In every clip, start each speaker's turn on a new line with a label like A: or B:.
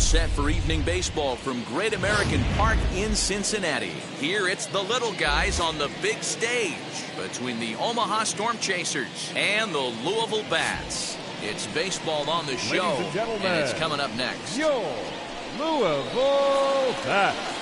A: set for evening baseball from Great American Park in Cincinnati. Here it's the little guys on the big stage between the Omaha Storm Chasers and the Louisville Bats. It's baseball on the show, and it's coming up next.
B: Your Louisville Bats.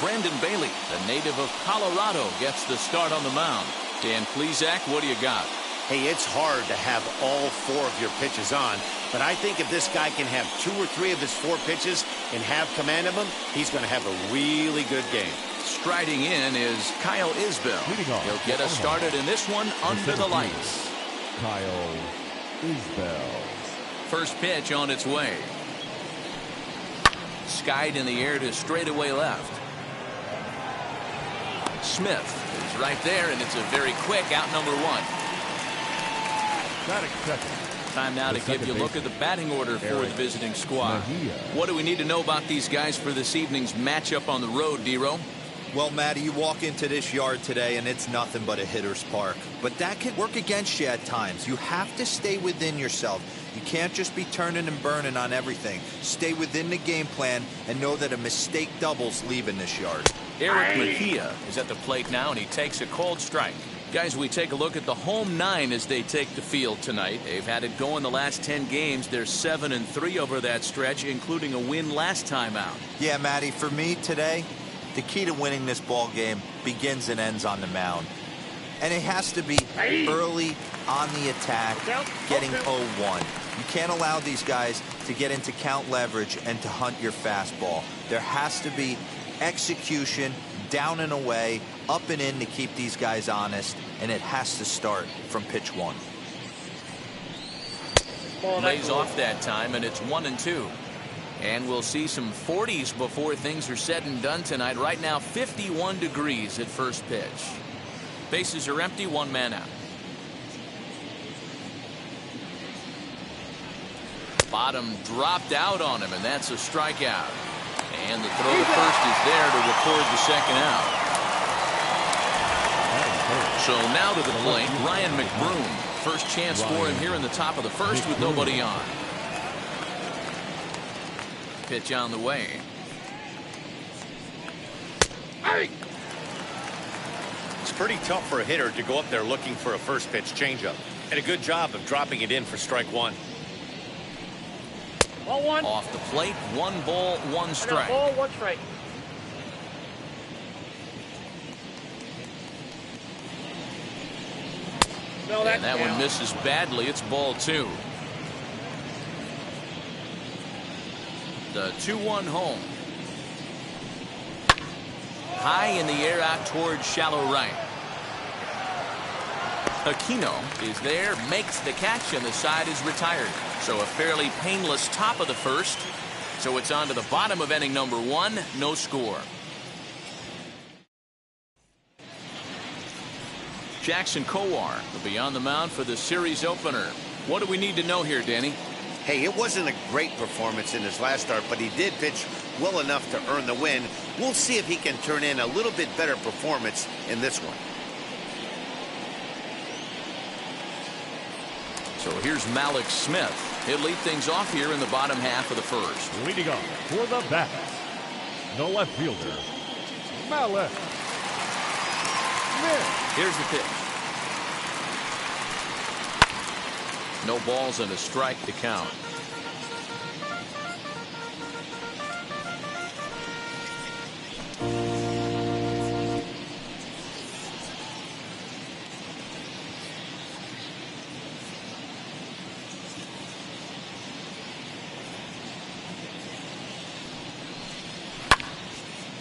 A: Brandon Bailey, the native of Colorado, gets the start on the mound. Dan Plesac, what do you got?
C: Hey, it's hard to have all 4 of your pitches on, but I think if this guy can have 2 or 3 of his 4 pitches and have command of them, he's going to have a really good game.
A: Striding in is Kyle Isbell. He'll get us started in this one under the lights.
B: Kyle Isbell.
A: First pitch on its way. Skied in the air to straightaway left. Smith is right there, and it's a very quick out number 1.
B: Batting second.
A: Time now to give you a look at the batting order for the visiting squad. What do we need to know about these guys for this evening's matchup on the road, D-Row?
D: Well, Matty, you walk into this yard today and it's nothing but a hitter's park. But that can work against you at times. You have to stay within yourself. You can't just be turning and burning on everything. Stay within the game plan and know that a mistake doubles leaving this yard.
A: Eric Mejia is at the plate now, and he takes a cold strike. Guys, we take a look at the home 9 as they take the field tonight. They've had it going the last 10 games. They're 7-3 over that stretch, including a win last time out.
D: Yeah, Matty, for me today, the key to winning this ball game begins and ends on the mound. And it has to be early on the attack, getting 0-1. You can't allow these guys to get into count leverage and to hunt your fastball. There has to be execution, down and away, up and in to keep these guys honest, and it has to start from pitch 1.
A: Lays off that time, and it's 1-2. And we'll see some 40s before things are said and done tonight. Right now, 51 degrees at first pitch. Bases are empty, 1 man out. Bottom dropped out on him, and that's a strikeout. And the throw to first is there to record the second out. So now to the plate, Ryan McBroom. First chance for him here in the top of the first with nobody on. Pitch on the way.
C: It's pretty tough for a hitter to go up there looking for a first pitch changeup. And a good job of dropping it in for strike 1.
E: Ball 1.
A: Off the plate, 1 ball, 1 strike.
E: Ball 1 strike. No,
A: and that one misses badly. It's ball 2. The 2-1 home. High in the air out towards shallow right. Aquino is there, makes the catch, and the side is retired. So a fairly painless top of the first. So it's on to the bottom of inning number 1. No score. Jackson Kowar will be on the mound for the series opener. What do we need to know here, Danny?
C: Hey, it wasn't a great performance in his last start, but he did pitch well enough to earn the win. We'll see if he can turn in a little bit better performance in this one.
A: So here's Malik Smith. He'll lead things off here in the bottom half of the first.
B: Leading off for the Bats, the left fielder, Malik Smith.
A: Here's the pitch. No balls and a strike to count.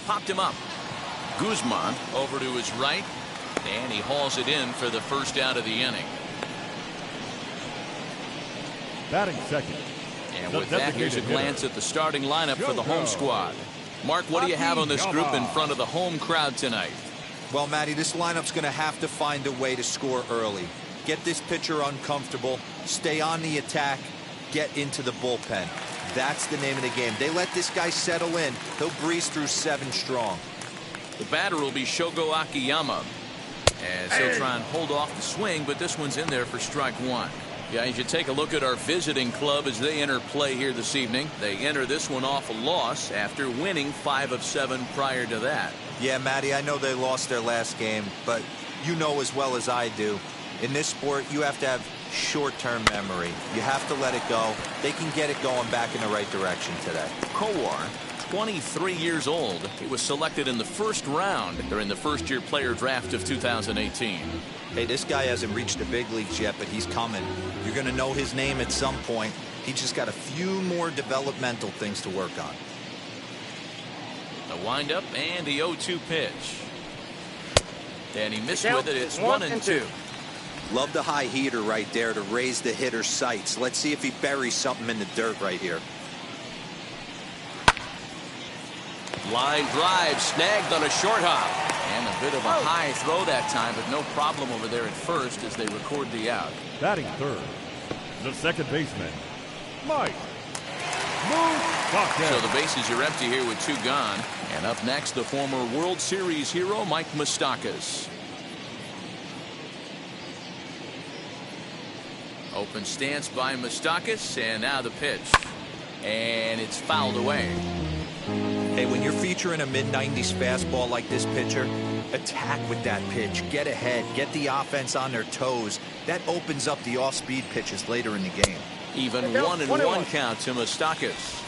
A: Popped him up. Guzman over to his right, and he hauls it in for the first out of the inning.
B: Batting second.
A: And with that, here's a glance at the starting lineup for the home squad. Mark, what do you have on this group in front of the home crowd tonight?
D: Well, Matty, this lineup's going to have to find a way to score early. Get this pitcher uncomfortable, stay on the attack, get into the bullpen. That's the name of the game. They let this guy settle in. He'll breeze through 7 strong.
A: The batter will be Shogo Akiyama. As he'll try and hold off the swing, but this one's in there for strike one. Yeah, you should take a look at our visiting club as they enter play here this evening. They enter this one off a loss after winning 5 of 7 prior to that.
D: Yeah, Matty, I know they lost their last game, but you know as well as I do, in this sport, you have to have short-term memory. You have to let it go. They can get it going back in the right direction today.
A: Kowar, 23 years old. He was selected in the first round during the first-year player draft of 2018.
D: Hey, this guy hasn't reached the big leagues yet, but he's coming. You're going to know his name at some point. He just got a few more developmental things to work on.
A: The windup and the 0-2 pitch. And he missed with it. It's 1-2.
D: Love the high heater right there to raise the hitter's sights. Let's see if he buries something in the dirt right here.
A: Line drive snagged on a short hop. And a bit of a high throw that time, but no problem over there at first as they record the out.
B: Batting third, the second baseman, Mike Moustakas.
A: So the bases are empty here with 2 gone. And up next, the former World Series hero, Mike Moustakas. Open stance by Moustakas, and now the pitch. And it's fouled away.
D: Hey, when you're featuring a mid-90s fastball like this pitcher, attack with that pitch. Get ahead. Get the offense on their toes. That opens up the off-speed pitches later in the game.
A: Even 1-1 count to Moustakas.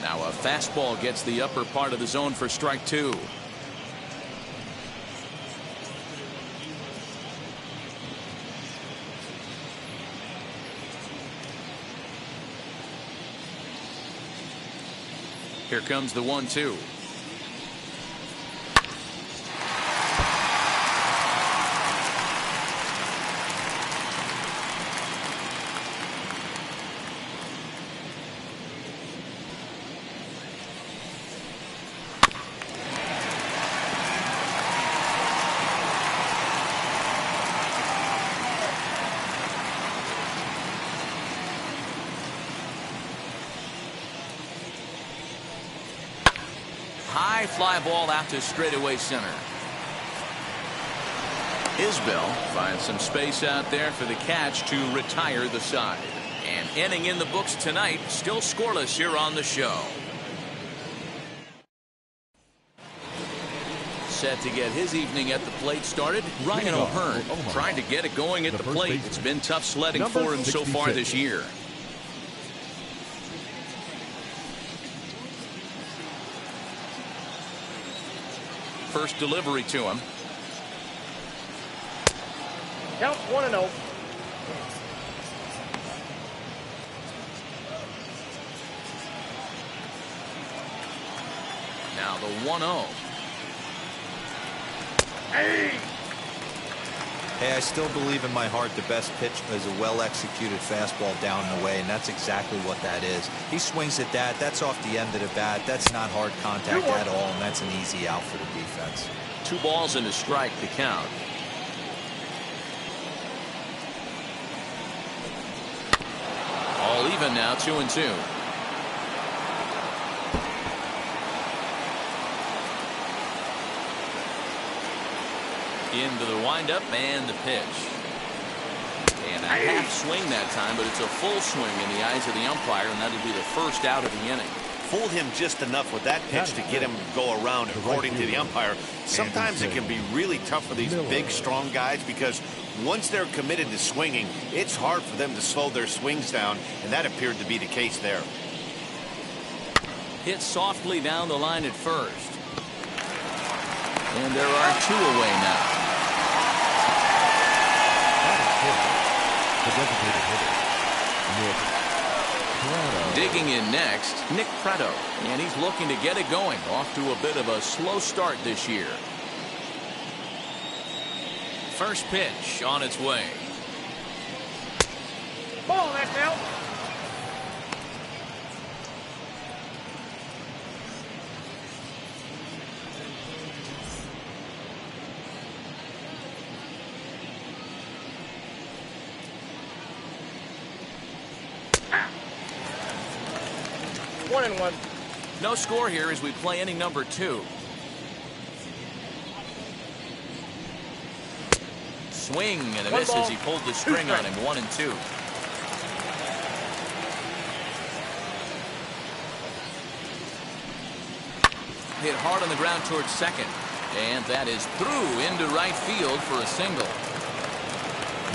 A: Now a fastball gets the upper part of the zone for strike 2. Here comes the 1-2. High fly ball out to straightaway center. Isbell finds some space out there for the catch to retire the side. And inning in the books tonight, still scoreless here on the show. Set to get his evening at the plate started, Ryan O'Hearn trying to get it going at the plate. It's been tough sledding for him so far this year. First delivery to him.
E: Count 1-0.
A: Now the 1-0.
D: Hey, I still believe in my heart the best pitch is a well-executed fastball down and away, and that's exactly what that is. He swings at that. That's off the end of the bat. That's not hard contact at all, and that's an easy out for the defense.
A: 2 balls and a strike to count. All even now, 2-2. Into the windup and the pitch. And a half swing that time, but it's a full swing in the eyes of the umpire, and that'll be the first out of the inning.
C: Fooled him just enough with that pitch to get him to go around, according to the umpire. Sometimes it can be really tough for these big, strong guys because once they're committed to swinging, it's hard for them to slow their swings down, and that appeared to be the case there.
A: Hit softly down the line at first. And there are 2 away now.
B: The designated hitter, Nick Pratto.
A: Digging in next, Nick Pratto. And he's looking to get it going. Off to a bit of a slow start this year. First pitch on its way.
E: Ball, that's out. 1-1.
A: No score here as we play inning number 2. Swing and a miss as he pulled the string on him. 1-2. Hit hard on the ground towards second. And that is through into right field for a single.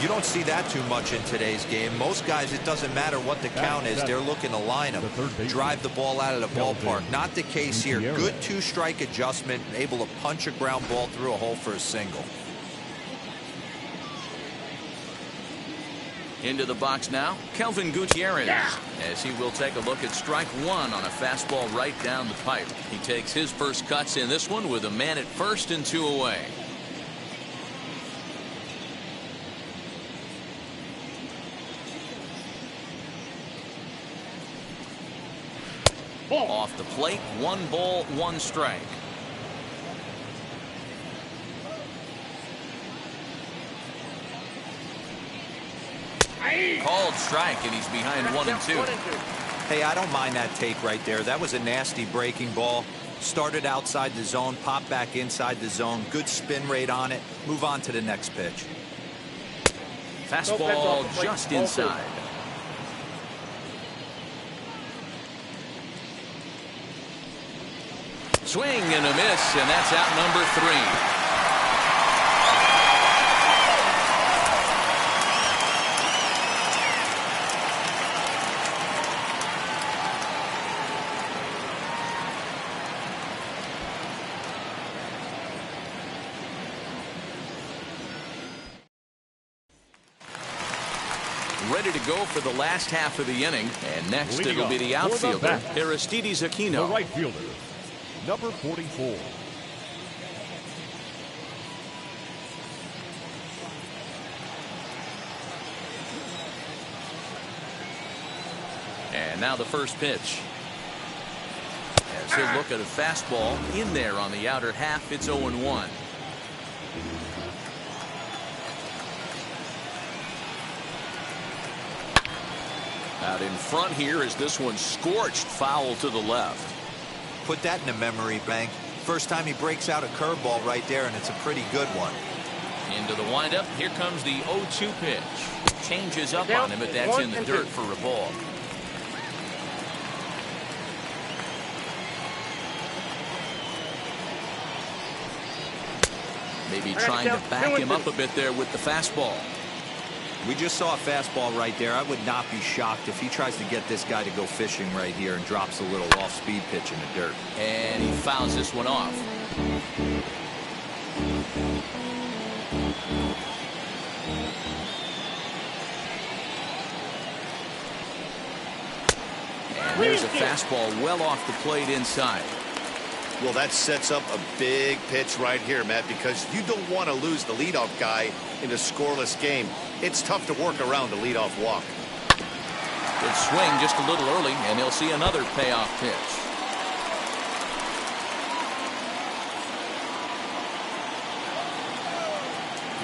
D: You don't see that too much in today's game. Most guys, it doesn't matter what the count is. They're looking to line them, drive the ball out of the ballpark. Not the case here. Good 2-strike adjustment, able to punch a ground ball through a hole for a single.
A: Into the box now, Kelvin Gutierrez, as he will take a look at strike 1 on a fastball right down the pipe. He takes his first cuts in this one with a man at first and 2 away. Off the plate, 1 ball, 1 strike. Called strike, and he's behind 1-2.
D: Hey, I don't mind that take right there. That was a nasty breaking ball. Started outside the zone, popped back inside the zone. Good spin rate on it. Move on to the next pitch.
A: Fastball just inside. Swing and a miss, and that's out number 3. Ready to go for the last half of the inning. And next it'll be the outfielder, Aristides Aquino.
B: The right fielder, number 44.
A: And now the first pitch. As he'll look at a fastball in there on the outer half, it's 0-1. Out in front here is this one scorched foul to the left.
D: Put that in the memory bank. First time he breaks out a curveball right there, and it's a pretty good one.
A: Into the windup. Here comes the 0-2 pitch. Changes up on him, but that's in the dirt for a ball. Maybe trying to back him up a bit there with the fastball.
D: We just saw a fastball right there. I would not be shocked if he tries to get this guy to go fishing right here and drops a little off-speed pitch in the dirt.
A: And he fouls this one off. And there's a fastball well off the plate inside.
C: Well, that sets up a big pitch right here, Matt, because you don't want to lose the leadoff guy in a scoreless game. It's tough to work around a leadoff walk.
A: Good swing just a little early, and he'll see another payoff pitch.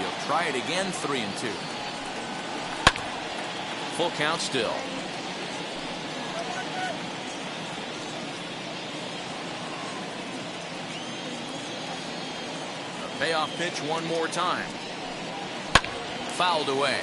A: He'll try it again, 3-2. Full count still. Payoff pitch one more time. Fouled away.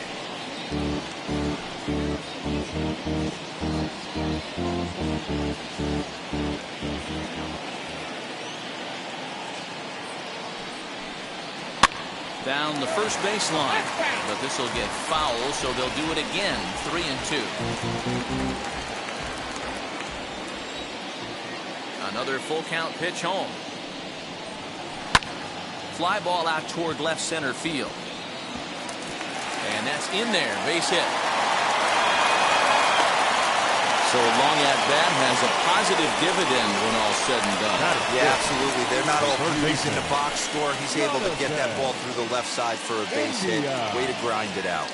A: Down the first baseline, but this will get foul, so they'll do it again. 3-2. Another full count pitch home. Fly ball out toward left center field. And that's in there, base hit. So a long at bat has a positive dividend when all's said and done.
D: Yeah, absolutely. They're not all beauties in the box score. He's able to get that ball through the left side for a base hit. Way to grind it out.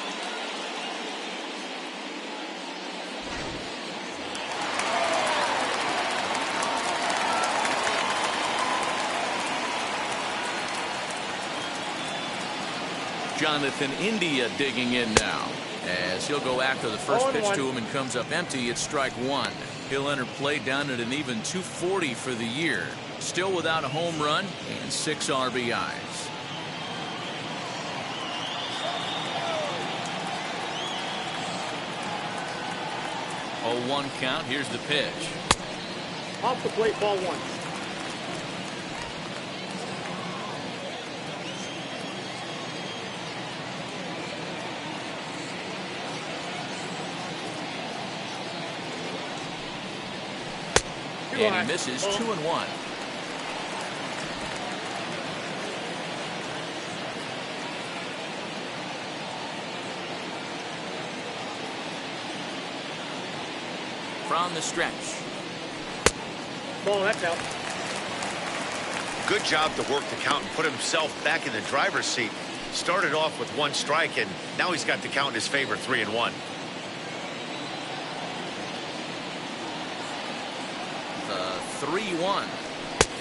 A: Jonathan India digging in now as he'll go after the first pitch to him and comes up empty. It's strike 1. He'll enter play down at an even 240 for the year. Still without a home run and 6 RBIs. Oh, 1 count. Here's the pitch.
E: Off the plate, ball 1.
A: And he misses 2-1. From the stretch.
E: Ball, that's out.
C: Good job to work the count and put himself back in the driver's seat. Started off with 1 strike, and now he's got the count in his favor, 3-1.
A: The 3-1.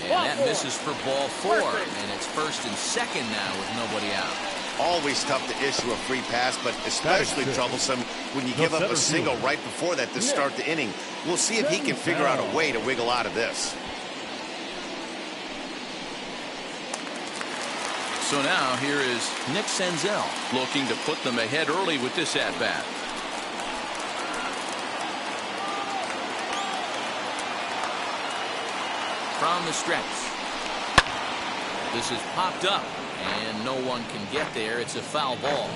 A: And that misses for ball 4. And it's 1st and 2nd now with nobody out.
C: Always tough to issue a free pass, but especially troublesome when you give up a single right before that to start the inning. We'll see if he can figure out a way to wiggle out of this.
A: So now here is Nick Senzel looking to put them ahead early with this at-bat. From the stretch. This is popped up, and no one can get there. It's a foul ball.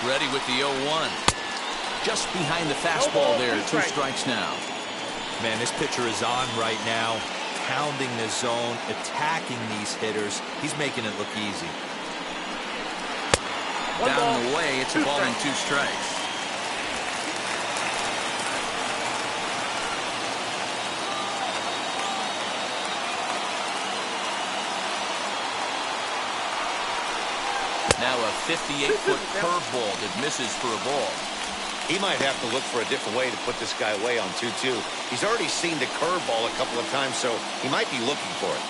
A: Ready with the 0-1. Just behind the fastball there. 2 strikes now.
D: Man, this pitcher is on right now, pounding the zone, attacking these hitters. He's making it look easy.
A: Down the way, it's a ball and 2 strikes. Now a 58-foot curveball that misses for a ball.
C: He might have to look for a different way to put this guy away on 2-2. He's already seen the curveball a couple of times, so he might be looking for it.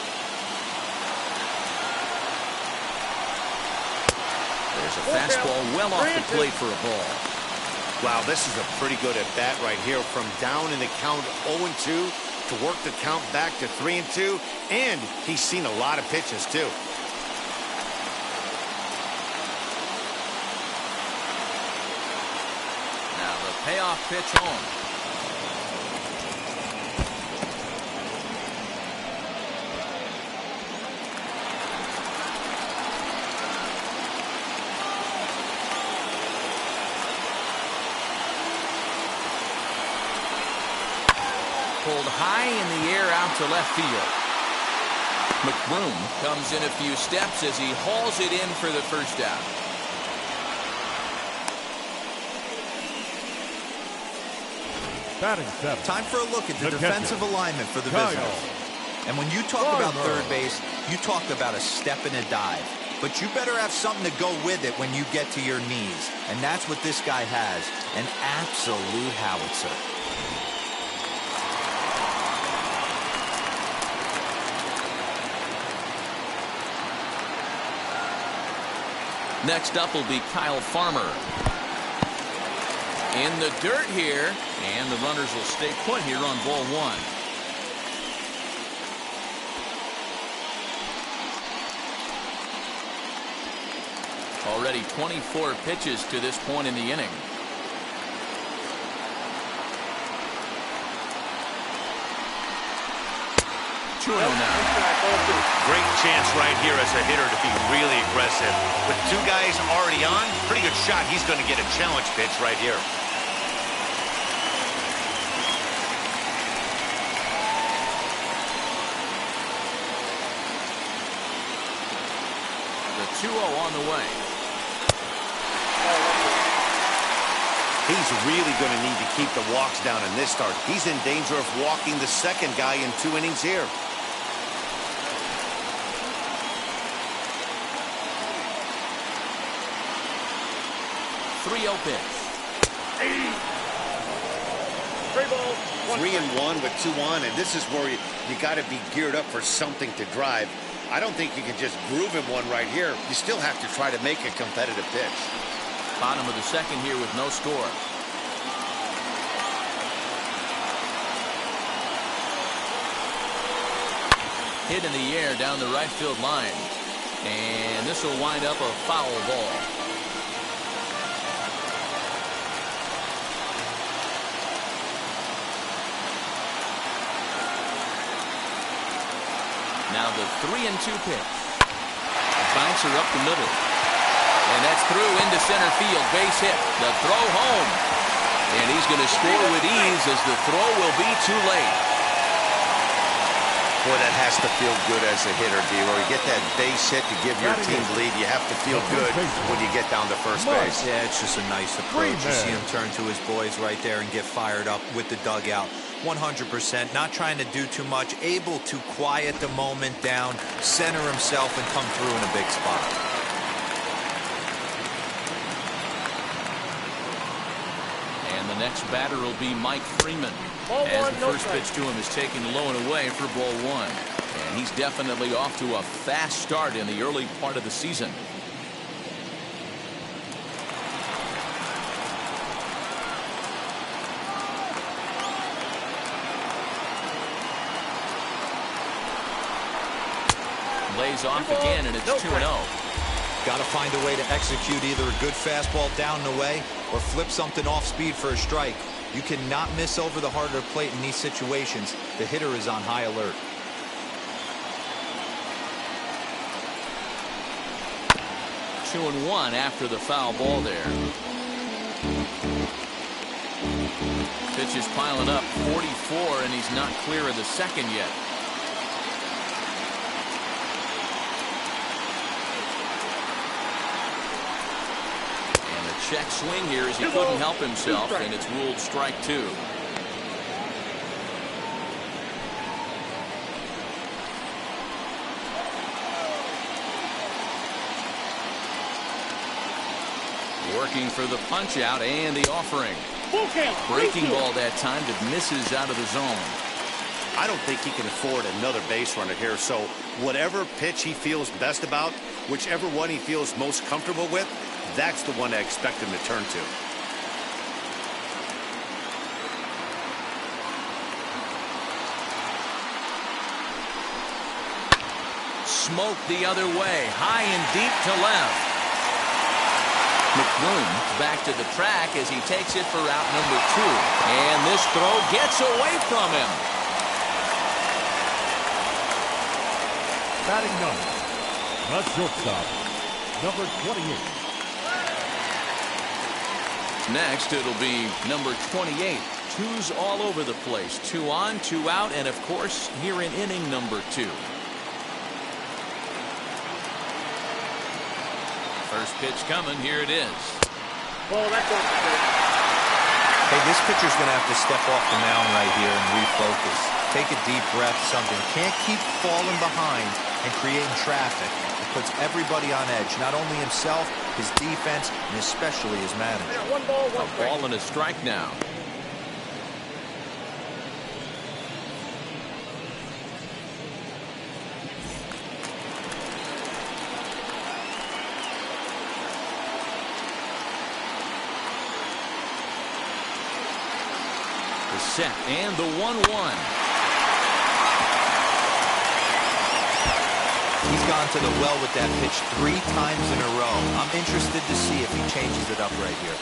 A: There's a fastball well off the plate for a ball.
C: Wow, this is a pretty good at bat right here. From down in the count 0-2 to work the count back to 3-2, and he's seen a lot of pitches too.
A: Now the payoff pitch home. Pulled high in the air out to left field. McBroom comes in a few steps as he hauls it in for the first out.
B: Batting 7.
D: Time for a look at the defensive alignment for the visitors. And when you talk about third base, you talk about a step and a dive. But you better have something to go with it when you get to your knees. And that's what this guy has, an absolute howitzer.
A: Next up will be Kyle Farmer. In the dirt here, and the runners will stay put here on ball 1. Already 24 pitches to this point in the inning.
C: Great chance right here as a hitter to be really aggressive. With 2 guys already on, pretty good shot. He's going to get a challenge pitch right here.
A: The 2-0 on the way.
C: He's really going to need to keep the walks down in this start. He's in danger of walking the second guy in 2 innings here.
A: Pitch.
E: 3 balls.
C: 3-1 with 2 on, and this is where you got to be geared up for something to drive. I don't think you can just groove him one right here. You still have to try to make a competitive pitch.
A: Bottom of the second here with no score. Hit in the air down the right field line. And this will wind up a foul ball. Now the 3-2 pitch. Bouncer up the middle. And that's through into center field. Base hit. The throw home. And he's going to score with ease as the throw will be too late.
C: Boy, that has to feel good as a hitter, D-Roy. You get that base hit to give your team lead. You have to feel good when you get down to first base.
D: Yeah, it's just a nice approach. You see him turn to his boys right there and get fired up with the dugout. 100%, not trying to do too much, able to quiet the moment down, center himself, and come through in a big spot.
A: And the next batter will be Mike Freeman. As the first pitch to him is taken low and away for ball one. And he's definitely off to a fast start in the early part of the season. Lays off again, and it's 2-0.
D: Got to find a way to execute either a good fastball down and away or flip something off speed for a strike. You cannot miss over the heart of the plate in these situations. The hitter is on high alert.
A: Two and one after the foul ball there. Pitch is piling up, 44, and he's not clear of the second yet. Check swing here as he couldn't help himself, and it's ruled strike two. Working for the punch out and the offering. Breaking ball that time that misses out of the zone.
C: I don't think he can afford another base runner here, so whatever pitch he feels best about, whichever one he feels most comfortable with, that's the one I expect him to turn to.
A: Smoke the other way, high and deep to left. McBroom back to the track as he takes it for out number 2. And this throw gets away from him.
B: Batting ninth, the shortstop, number 28.
A: Next, it'll be number 28. Twos all over the place. 2 on, 2 out, and of course, here in inning number 2. First pitch coming. Here it is.
E: Ball, that's on.
D: Hey, this pitcher's going to have to step off the mound right here and refocus. Take a deep breath, something. Can't keep falling behind and creating traffic. It puts everybody on edge, not only himself, his defense, and especially his manager.
E: Yeah, 1 ball, 1 strike.
A: Ball and a strike now. The set and the 1-1.
D: He's gone to the well with that pitch 3 times in a row. I'm interested to see if he changes it up right here.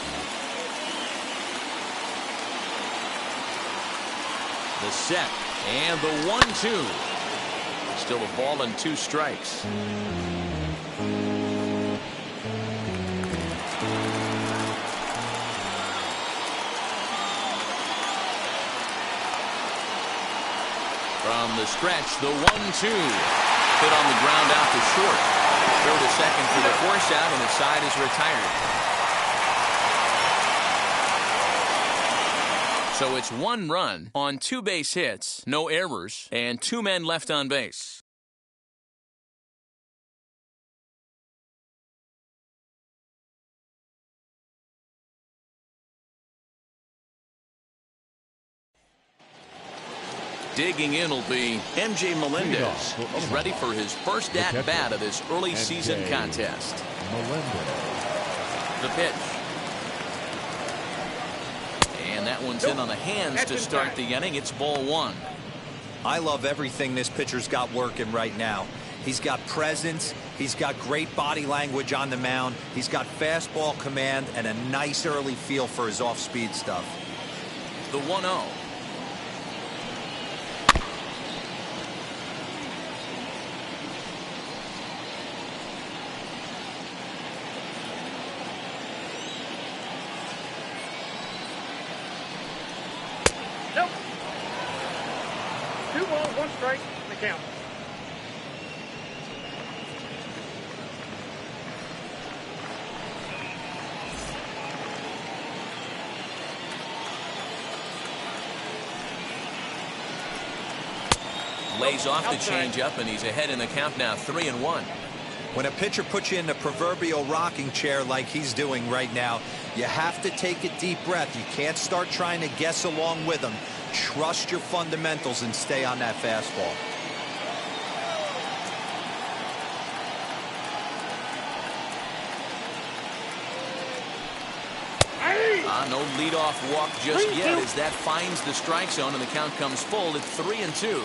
A: The set and the 1-2. Still a ball and 2 strikes. From the stretch, the 1-2. Hit on the ground out to short. Throw to second for the force out, and the side is retired. So it's 1 run on 2 base hits, no errors, and 2 men left on base. Digging in will be MJ Melendez. He's ready for his first at-bat of this early season contest. The pitch. And that one's in on the hands to start the inning. It's ball one.
D: I love everything this pitcher's got working right now. He's got presence. He's got great body language on the mound. He's got fastball command and a nice early feel for his off-speed stuff.
A: The 1-0.
E: Nope. 2 balls, 1 strike, the count.
A: Lays off the changeup, and he's ahead in the count now, 3-1.
D: When a pitcher puts you in the proverbial rocking chair like he's doing right now, you have to take a deep breath. You can't start trying to guess along with him. Trust your fundamentals and stay on that fastball.
A: No leadoff walk just yet as that finds the strike zone, and the count comes full at 3-2.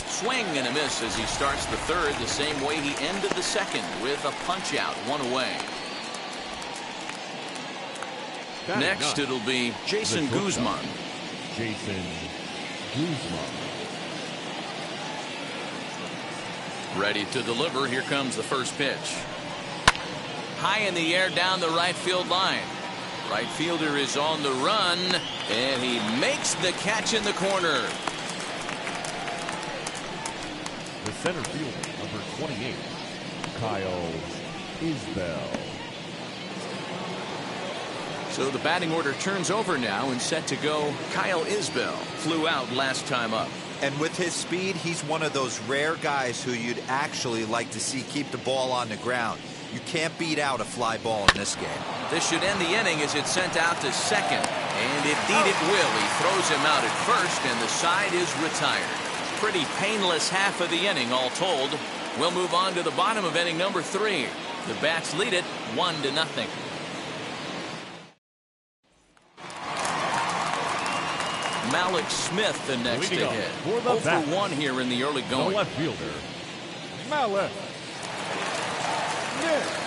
A: Swing and a miss as he starts the third the same way he ended the second, with a punch out, 1 away. Next it'll be Jason Guzman. Ready to deliver. Here comes the first pitch. High in the air down the right field line. Right fielder is on the run, and he makes the catch in the corner.
B: The center fielder, number 28, Kyle Isbell.
A: So the batting order turns over now, and set to go Kyle Isbell. Flew out last time up.
D: And with his speed, he's one of those rare guys who you'd actually like to see keep the ball on the ground. You can't beat out a fly ball in this game.
A: This should end the inning as it's sent out to second. And indeed it will. He throws him out at first, and the side is retired. Pretty painless half of the inning, all told. We'll move on to the bottom of inning number 3. The Bats lead it 1-0. Malik Smith the next to hit. 0 for 1 here in the early going.
B: The left fielder, Malik Smith.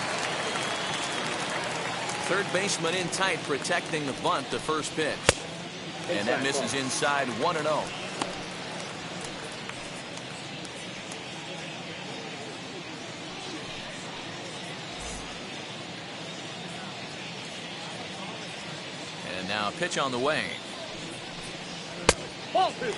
A: Third baseman in tight, protecting the bunt, the first pitch. And that misses inside, 1-0. And now a pitch on the way.
E: Ball 2.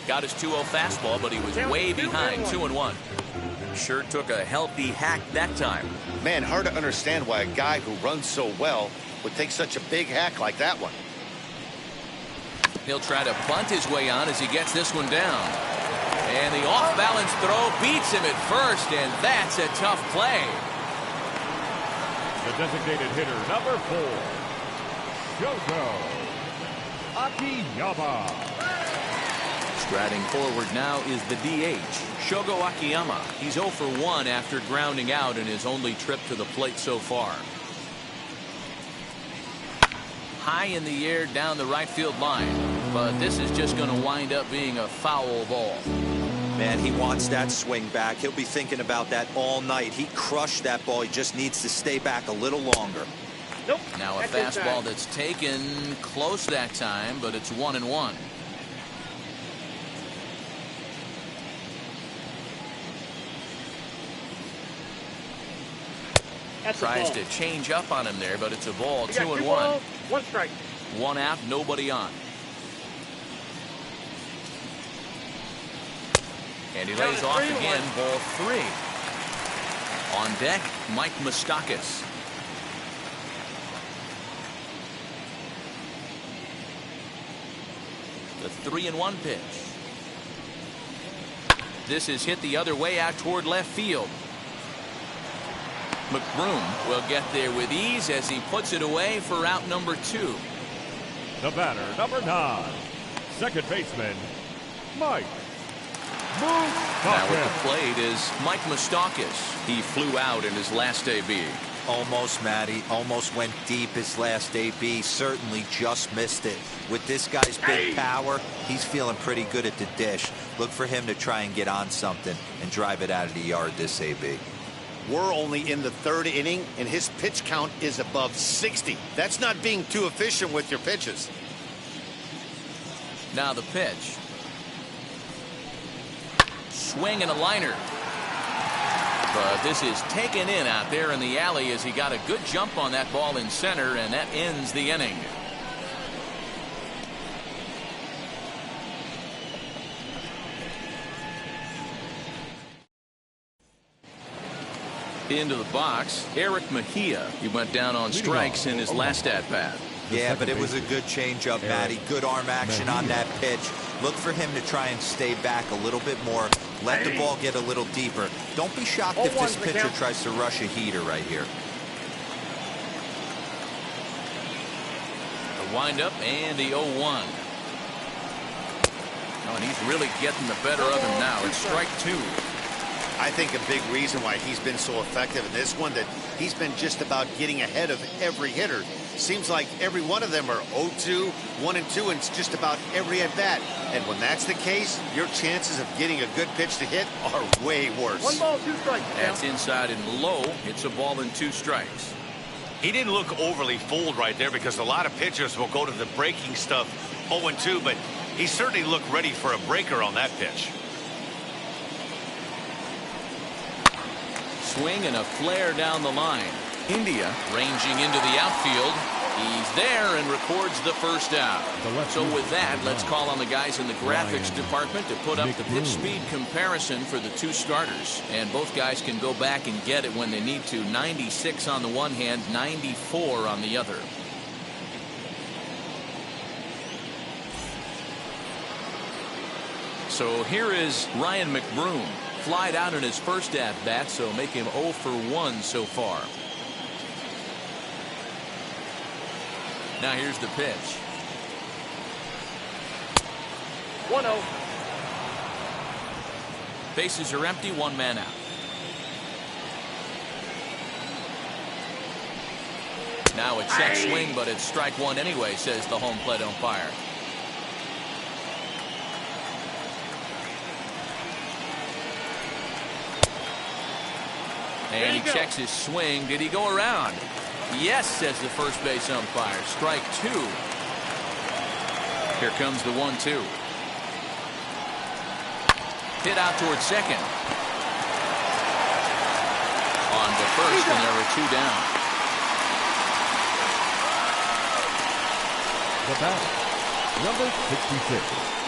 A: Got his 2-0 fastball, but he was way behind, 2-1. Sure took a healthy hack that time.
C: Man, hard to understand why a guy who runs so well would take such a big hack like that one.
A: He'll try to bunt his way on as he gets this one down. And the off-balance throw beats him at first, and that's a tough play.
B: The designated hitter, number 4, Shogo Akiyama.
A: Striding forward now is the DH, Shogo Akiyama. He's 0 for 1 after grounding out in his only trip to the plate so far. High in the air down the right field line, but this is just going to wind up being a foul ball.
D: Man, he wants that swing back. He'll be thinking about that all night. He crushed that ball. He just needs to stay back a little longer.
E: Nope.
A: Now a fastball that's taken close that time, but it's 1-1. Tries to change up on him there, but it's a ball. 2-1.
E: 1 strike.
A: 1 out, nobody on. And he lays off again, ball 3. On deck, Mike Moustakas. The 3-1 pitch. This is hit the other way out toward left field. McBroom will get there with ease as he puts it away for out number 2.
B: The batter, number 9, second baseman, Mike Moustakas.
A: Now at the plate is Mike Moustakas. He flew out in his last AB.
D: Almost, Matty. Almost went deep his last AB. Certainly just missed it. With this guy's big power, he's feeling pretty good at the dish. Look for him to try and get on something and drive it out of the yard this AB.
C: We're only in the 3rd inning, and his pitch count is above 60. That's not being too efficient with your pitches.
A: Now the pitch. Swing and a liner. But this is taken in out there in the alley as he got a good jump on that ball in center, and that ends the inning. Into the box, Eric Mejia. He went down on strikes in his last at-bat.
D: Yeah, but it was a good changeup, Matty. Good arm action on that pitch. Look for him to try and stay back a little bit more. Let the ball get a little deeper. Don't be shocked if this pitcher tries to rush a heater right here.
A: The windup and the 0-1. Oh, and he's really getting the better of him now. It's strike 2.
C: I think a big reason why he's been so effective in this one, that he's been just about getting ahead of every hitter. Seems like every one of them are 0-2, 1-2, and it's just about every at bat. And when that's the case, your chances of getting a good pitch to hit are way worse.
E: 1 ball, 2 strikes.
A: That's inside and low. It's a ball and 2 strikes.
C: He didn't look overly fooled right there, because a lot of pitchers will go to the breaking stuff 0-2, but he certainly looked ready for a breaker on that pitch.
A: Swing and a flare down the line. India ranging into the outfield. He's there and records the first out. So with that, let's call on the guys in the graphics department to put up the pitch speed comparison for the 2 starters. And both guys can go back and get it when they need to. 96 on the one hand, 94 on the other. So here is Ryan McBroom. Flied out in his first at-bat, so make him 0 for 1 so far. Now here's the pitch.
E: 1-0.
A: Bases are empty, 1 man out. Now a check swing, but it's strike 1 anyway, says the home plate umpire. And he checks his swing. Did he go around? Yes, says the first base umpire. Strike 2. Here comes the 1-2. Hit out towards second. On to first, and there are 2 down.
B: The batter, number 66.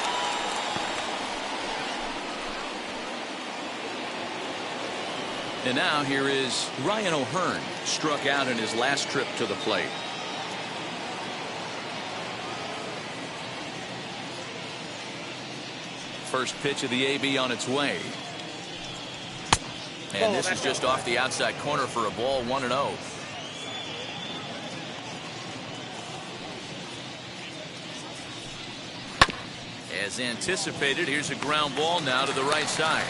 A: And now here is Ryan O'Hearn, struck out in his last trip to the plate. First pitch of the AB on its way. And this is just off the outside corner for a ball, 1-0. As anticipated, here's a ground ball now to the right side.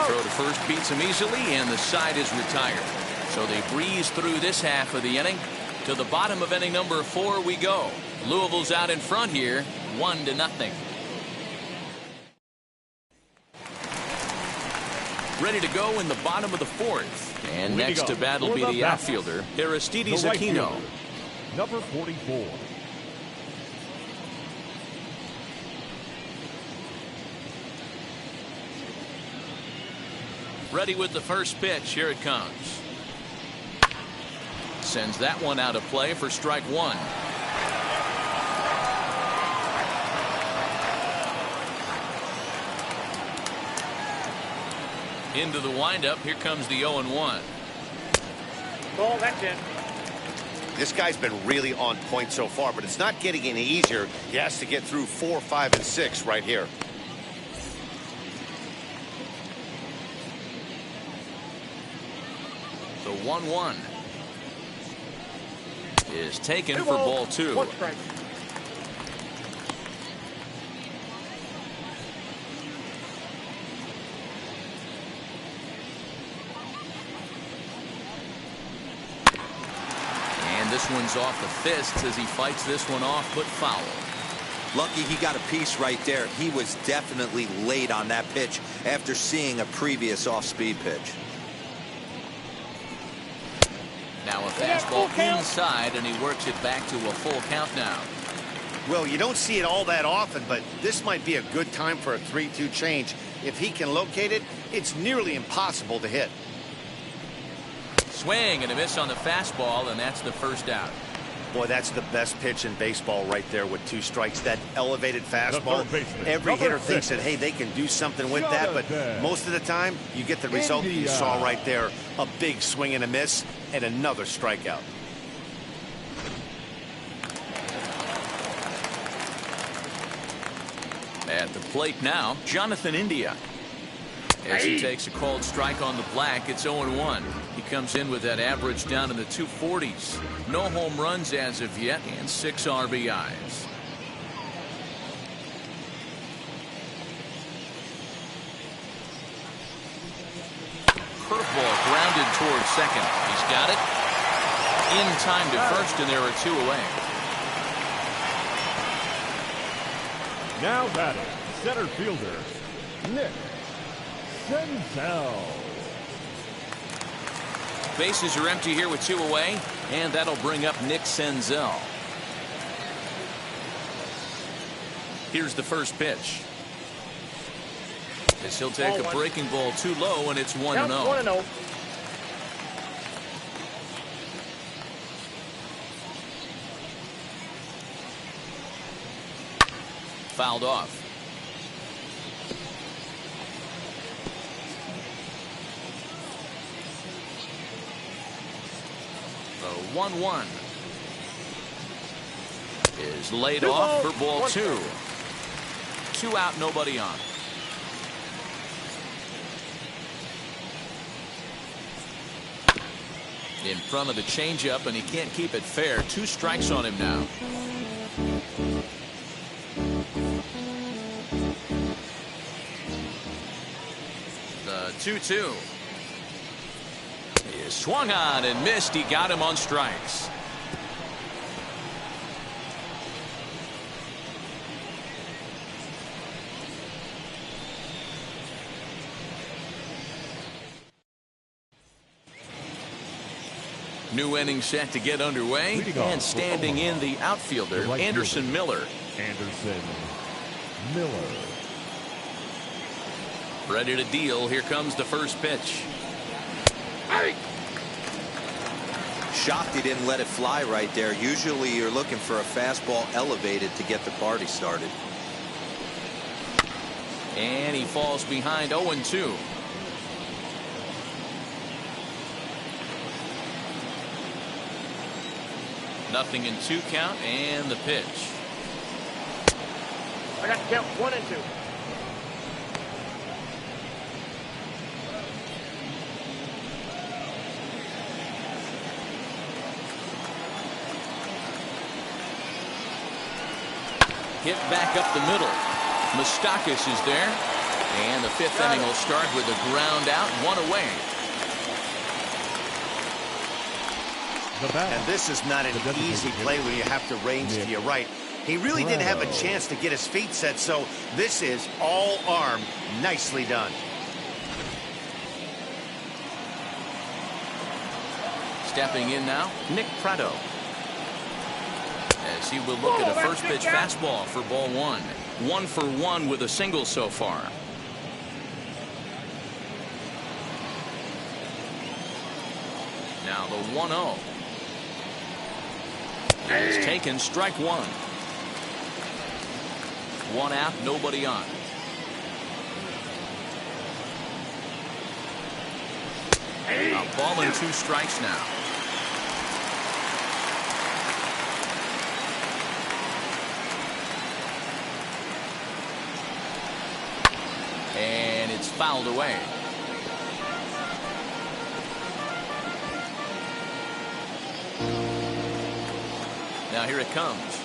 A: Throw to first beats him easily, and the side is retired. So they breeze through this half of the inning. To the bottom of inning number 4 we go. Louisville's out in front here, 1-0. Ready to go in the bottom of the 4th. And next to bat will be the outfielder, Aristides Aquino.
B: Number 44.
A: Ready with the first pitch. Here it comes. Sends that one out of play for strike 1. Into the windup. Here comes the 0-1.
E: Ball, that's it.
C: This guy's been really on point so far, but it's not getting any easier. He has to get through 4, 5, and 6 right here.
A: 1-1 is taken for ball 2.
E: 1 strike.
A: And this one's off the fists as he fights this one off, but foul.
D: Lucky he got a piece right there. He was definitely late on that pitch after seeing a previous off-speed pitch.
A: Now a fastball inside, and he works it back to a full count now.
C: Well, you don't see it all that often, but this might be a good time for a 3-2 change. If he can locate it, it's nearly impossible to hit.
A: Swing and a miss on the fastball, and that's the first out.
C: Boy, that's the best pitch in baseball right there with 2 strikes. That elevated fastball. Every hitter thinks that, hey, they can do something with that, but most of the time, you get the result that you saw right there. A big swing and a miss, and another strikeout.
A: At the plate now, Jonathan India. As he takes a called strike on the black, it's 0-1. He comes in with that average down in the 240s. No home runs as of yet, and 6 RBIs. Curveball grounded towards second. He's got it. In time to first, and there are 2 away.
B: Now batting, center fielder, Nick Senzel.
A: Bases are empty here with 2 away, and that'll bring up Nick Senzel. Here's the first pitch. As he'll take a breaking ball too low, and it's 1-0.
E: 1-0.
A: Fouled off. The 1-1 is laid off for ball 2. 2 out, nobody on. In front of the changeup, and he can't keep it fair. 2 strikes on him now. The 2-2 is swung on and missed. He got him on strikes. New inning set to get underway, and standing in the outfielder, Anderson Miller.
B: Anderson Miller.
A: Ready to deal. Here comes the first pitch.
D: Shocked he didn't let it fly right there. Usually you're looking for a fastball elevated to get the party started.
A: And he falls behind 0-2. Nothing in 2 count, and the pitch.
E: I got to count 1 and 2.
A: Hit back up the middle. Moustakas is there. And the 5th inning will start with a ground out, 1 away.
C: And this is not an easy play when you have to range to your right. He really didn't have a chance to get his feet set, so this is all arm. Nicely done.
A: Stepping in now, Nick Pratto. As he will look at a first pitch fastball for ball 1. 1 for 1 with a single so far. Now the 1-0. It's taken, strike 1. 1 out, nobody on. A ball and 2 strikes now. And it's fouled away. Now here it comes.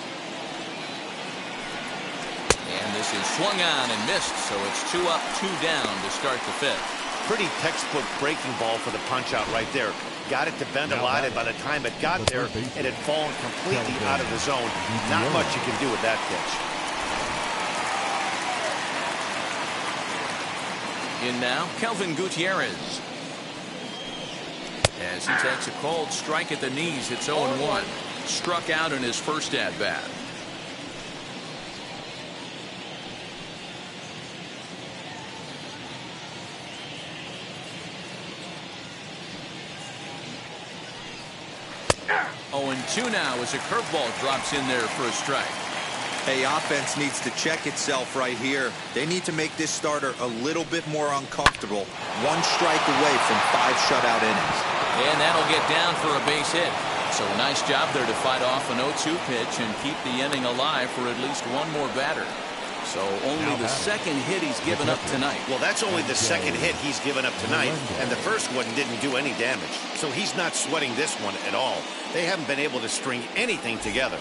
A: And this is swung on and missed, so it's 2 up, 2 down to start the 5th.
C: Pretty textbook breaking ball for the punch out right there. Got it to bend a lot, and by the time it got there, it had fallen completely out of the zone. Not much you can do with that pitch.
A: In now, Kelvin Gutierrez. As he takes a cold strike at the knees, it's 0-1. Struck out in his first at-bat. And 2 now as a curveball drops in there for a strike.
D: Hey, offense needs to check itself right here. They need to make this starter a little bit more uncomfortable. 1 strike away from 5 shutout innings.
A: And that'll get down for a base hit. So a nice job there to fight off an 0-2 pitch and keep the inning alive for at least 1 more batter. So only the second hit he's given up tonight.
C: Well, that's only the second hit he's given up tonight, and the first one didn't do any damage. So he's not sweating this one at all. They haven't been able to string anything together.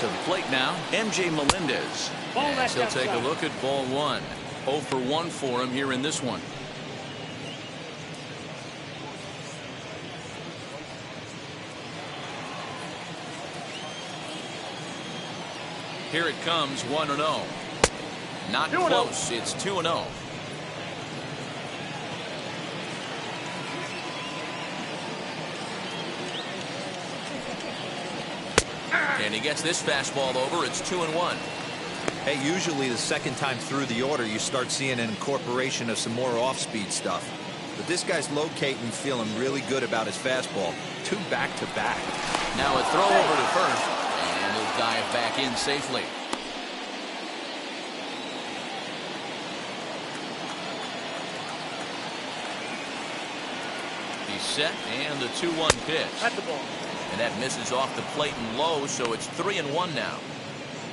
A: To the plate now, MJ Melendez. As he'll take a look at ball 1. 0 for 1 for him here in this one. Here it comes, 1-0. Not close. It's 2-0. And he gets this fastball over. It's 2-1.
D: Hey, usually the second time through the order, you start seeing an incorporation of some more off-speed stuff. But this guy's locating, feeling really good about his fastball. 2 back-to-back.
A: Now a throw over to first. And he'll dive back in safely. He's set, and the 2-1 pitch.
E: At the ball.
A: And that misses off the plate and low, so it's 3-1 now.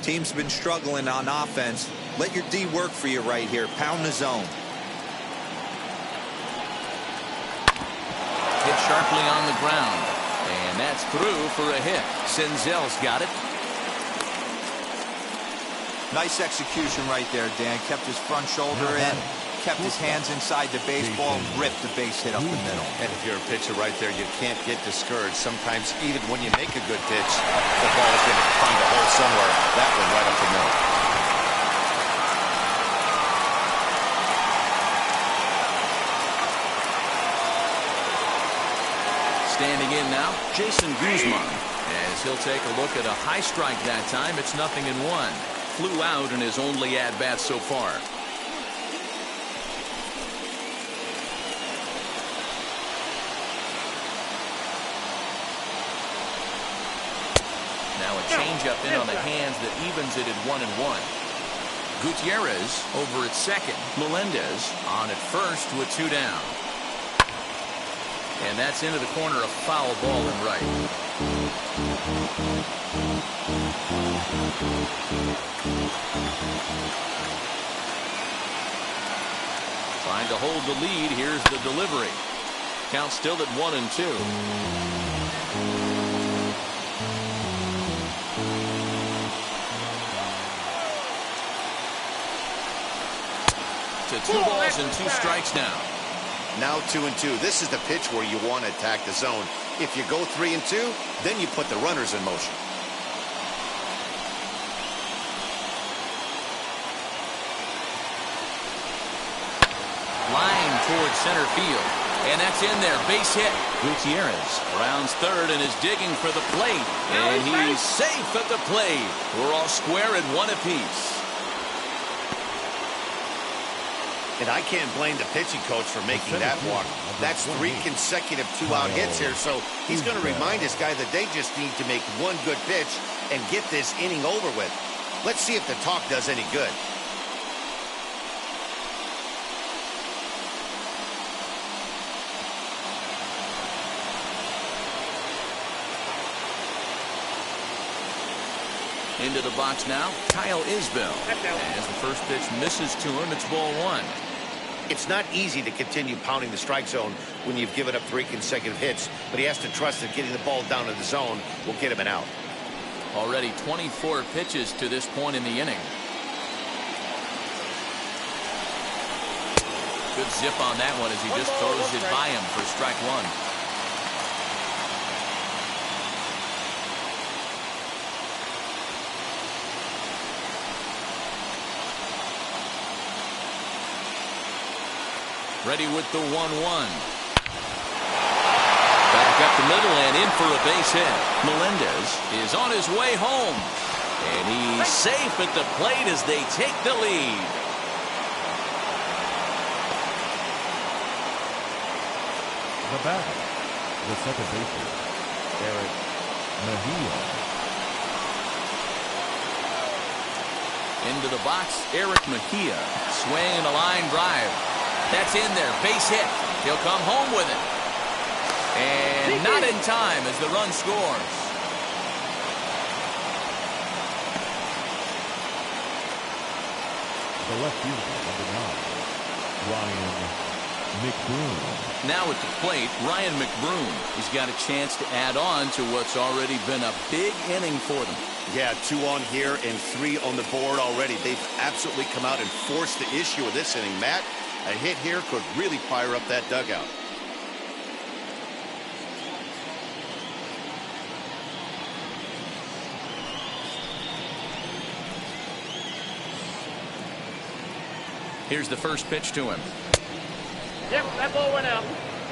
D: Team's been struggling on offense. Let your D work for you right here. Pound the zone.
A: Hit sharply on the ground. And that's through for a hit. Senzel's got it.
D: Nice execution right there, Dan. Kept his front shoulder in, kept his hands inside the baseball, and ripped the base hit up the middle.
C: And if you're a pitcher right there, you can't get discouraged. Sometimes even when you make a good pitch, the ball is going to find a hole somewhere. That one right up the middle.
A: Standing in now, Jason Guzman. As he'll take a look at a high strike that time, it's 0-1. Flew out in his only at-bat so far. Now a changeup in on the hands that evens it at 1-1. Gutierrez over at second. Melendez on at first with 2 down. And that's into the corner, a foul ball and right. Trying to hold the lead. Here's the delivery. Count still at 1-2. To 2 balls and 2 strikes now.
C: Now 2-2. This is the pitch where you want to attack the zone. If you go 3-2, then you put the runners in motion.
A: Line towards center field. And that's in there. Base hit. Gutierrez rounds third and is digging for the plate. And he's safe at the plate. We're all square at 1 apiece.
C: And I can't blame the pitching coach for making that walk. That's 3 consecutive 2-out hits here, so he's going to remind this guy that they just need to make 1 good pitch and get this inning over with. Let's see if the talk does any good.
A: Into the box now, Kyle Isbell. As the first pitch misses to him, it's ball 1.
C: It's not easy to continue pounding the strike zone when you've given up 3 consecutive hits, but he has to trust that getting the ball down to the zone will get him an out.
A: Already 24 pitches to this point in the inning. Good zip on that one as he just throws it by him for strike 1. Ready with the 1-1. Back up the middle and in for a base hit. Melendez is on his way home. And he's safe at the plate as they take the lead.
B: The batter, the second baseman, Eric Mejia.
A: Into the box, Eric Mejia. Swing and a line drive. That's in there. Base hit. He'll come home with it. And not in time as the run scores.
B: The left fielder, number 9, Ryan McBroom.
A: Now at the plate, Ryan McBroom. He's got a chance to add on to what's already been a big inning for them.
C: Yeah, 2 on here and 3 on the board already. They've absolutely come out and forced the issue of this inning. Matt, a hit here could really fire up that dugout.
A: Here's the first pitch to him.
E: Yep, that ball went out.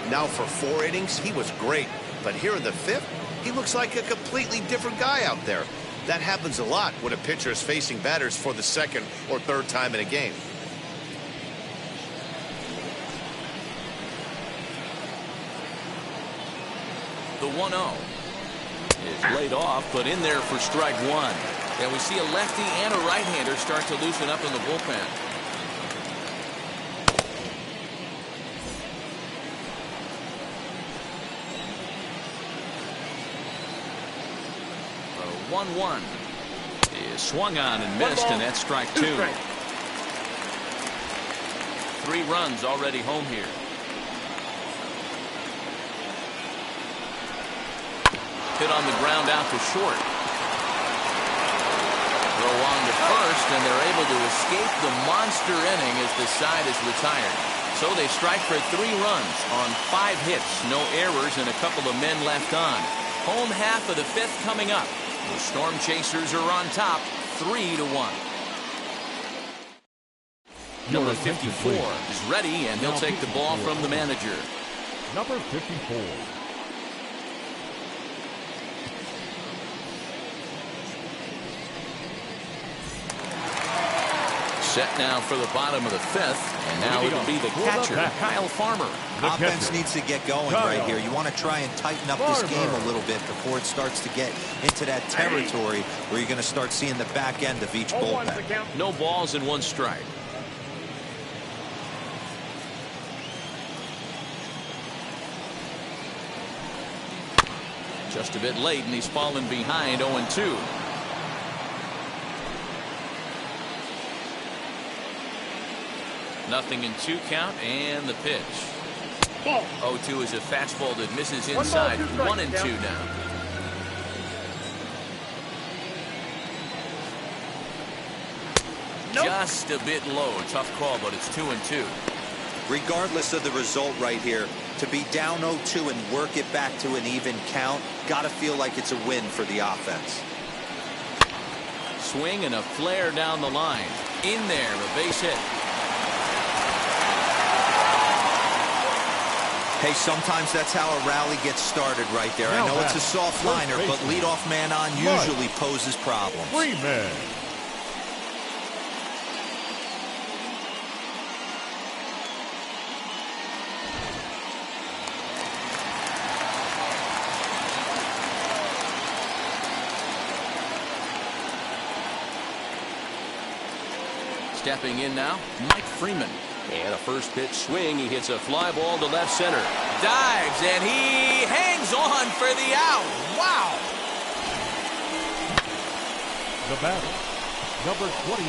C: Now for 4 innings, he was great. But here in the 5th, he looks like a completely different guy out there. That happens a lot when a pitcher is facing batters for the 2nd or 3rd time in a game.
A: The 1-0 is laid off, but in there for strike 1. And we see a lefty and a right-hander start to loosen up in the bullpen. The 1-1 is swung on and missed, and that's strike 2. 3 runs already home here. Hit on the ground out to short. Throw on to first, and they're able to escape the monster inning as the side is retired. So they strike for 3 runs on 5 hits, no errors, and a couple of men left on. Home half of the 5th coming up. The Storm Chasers are on top, 3-1. Number 54 is ready, and he'll take the ball from the manager.
B: Number 54.
A: Set now for the bottom of the 5th, and now it'll be the catcher, Kyle Farmer.
D: Offense needs to get going right here. You want to try and tighten up this game a little bit before it starts to get into that territory where you're going to start seeing the back end of each bullpen.
A: No balls and 1 strike. Just a bit late, and he's fallen behind 0-2. Nothing in 2 count, and the pitch. 0-2 is a fastball that misses inside. 1-2 now. Just a bit low. Tough call, but it's 2-2.
D: Regardless of the result right here, to be down 0-2 and work it back to an even count, got to feel like it's a win for the offense.
A: Swing and a flare down the line. In there, a base hit.
D: Hey, sometimes that's how a rally gets started right there. I know it's a soft liner, but leadoff man on usually poses problems.
B: 3 men.
A: Stepping in now, Mike Freeman. And a first pitch swing. He hits a fly ball to left center. Dives, and he hangs on for the out. Wow.
B: The batter, number 28.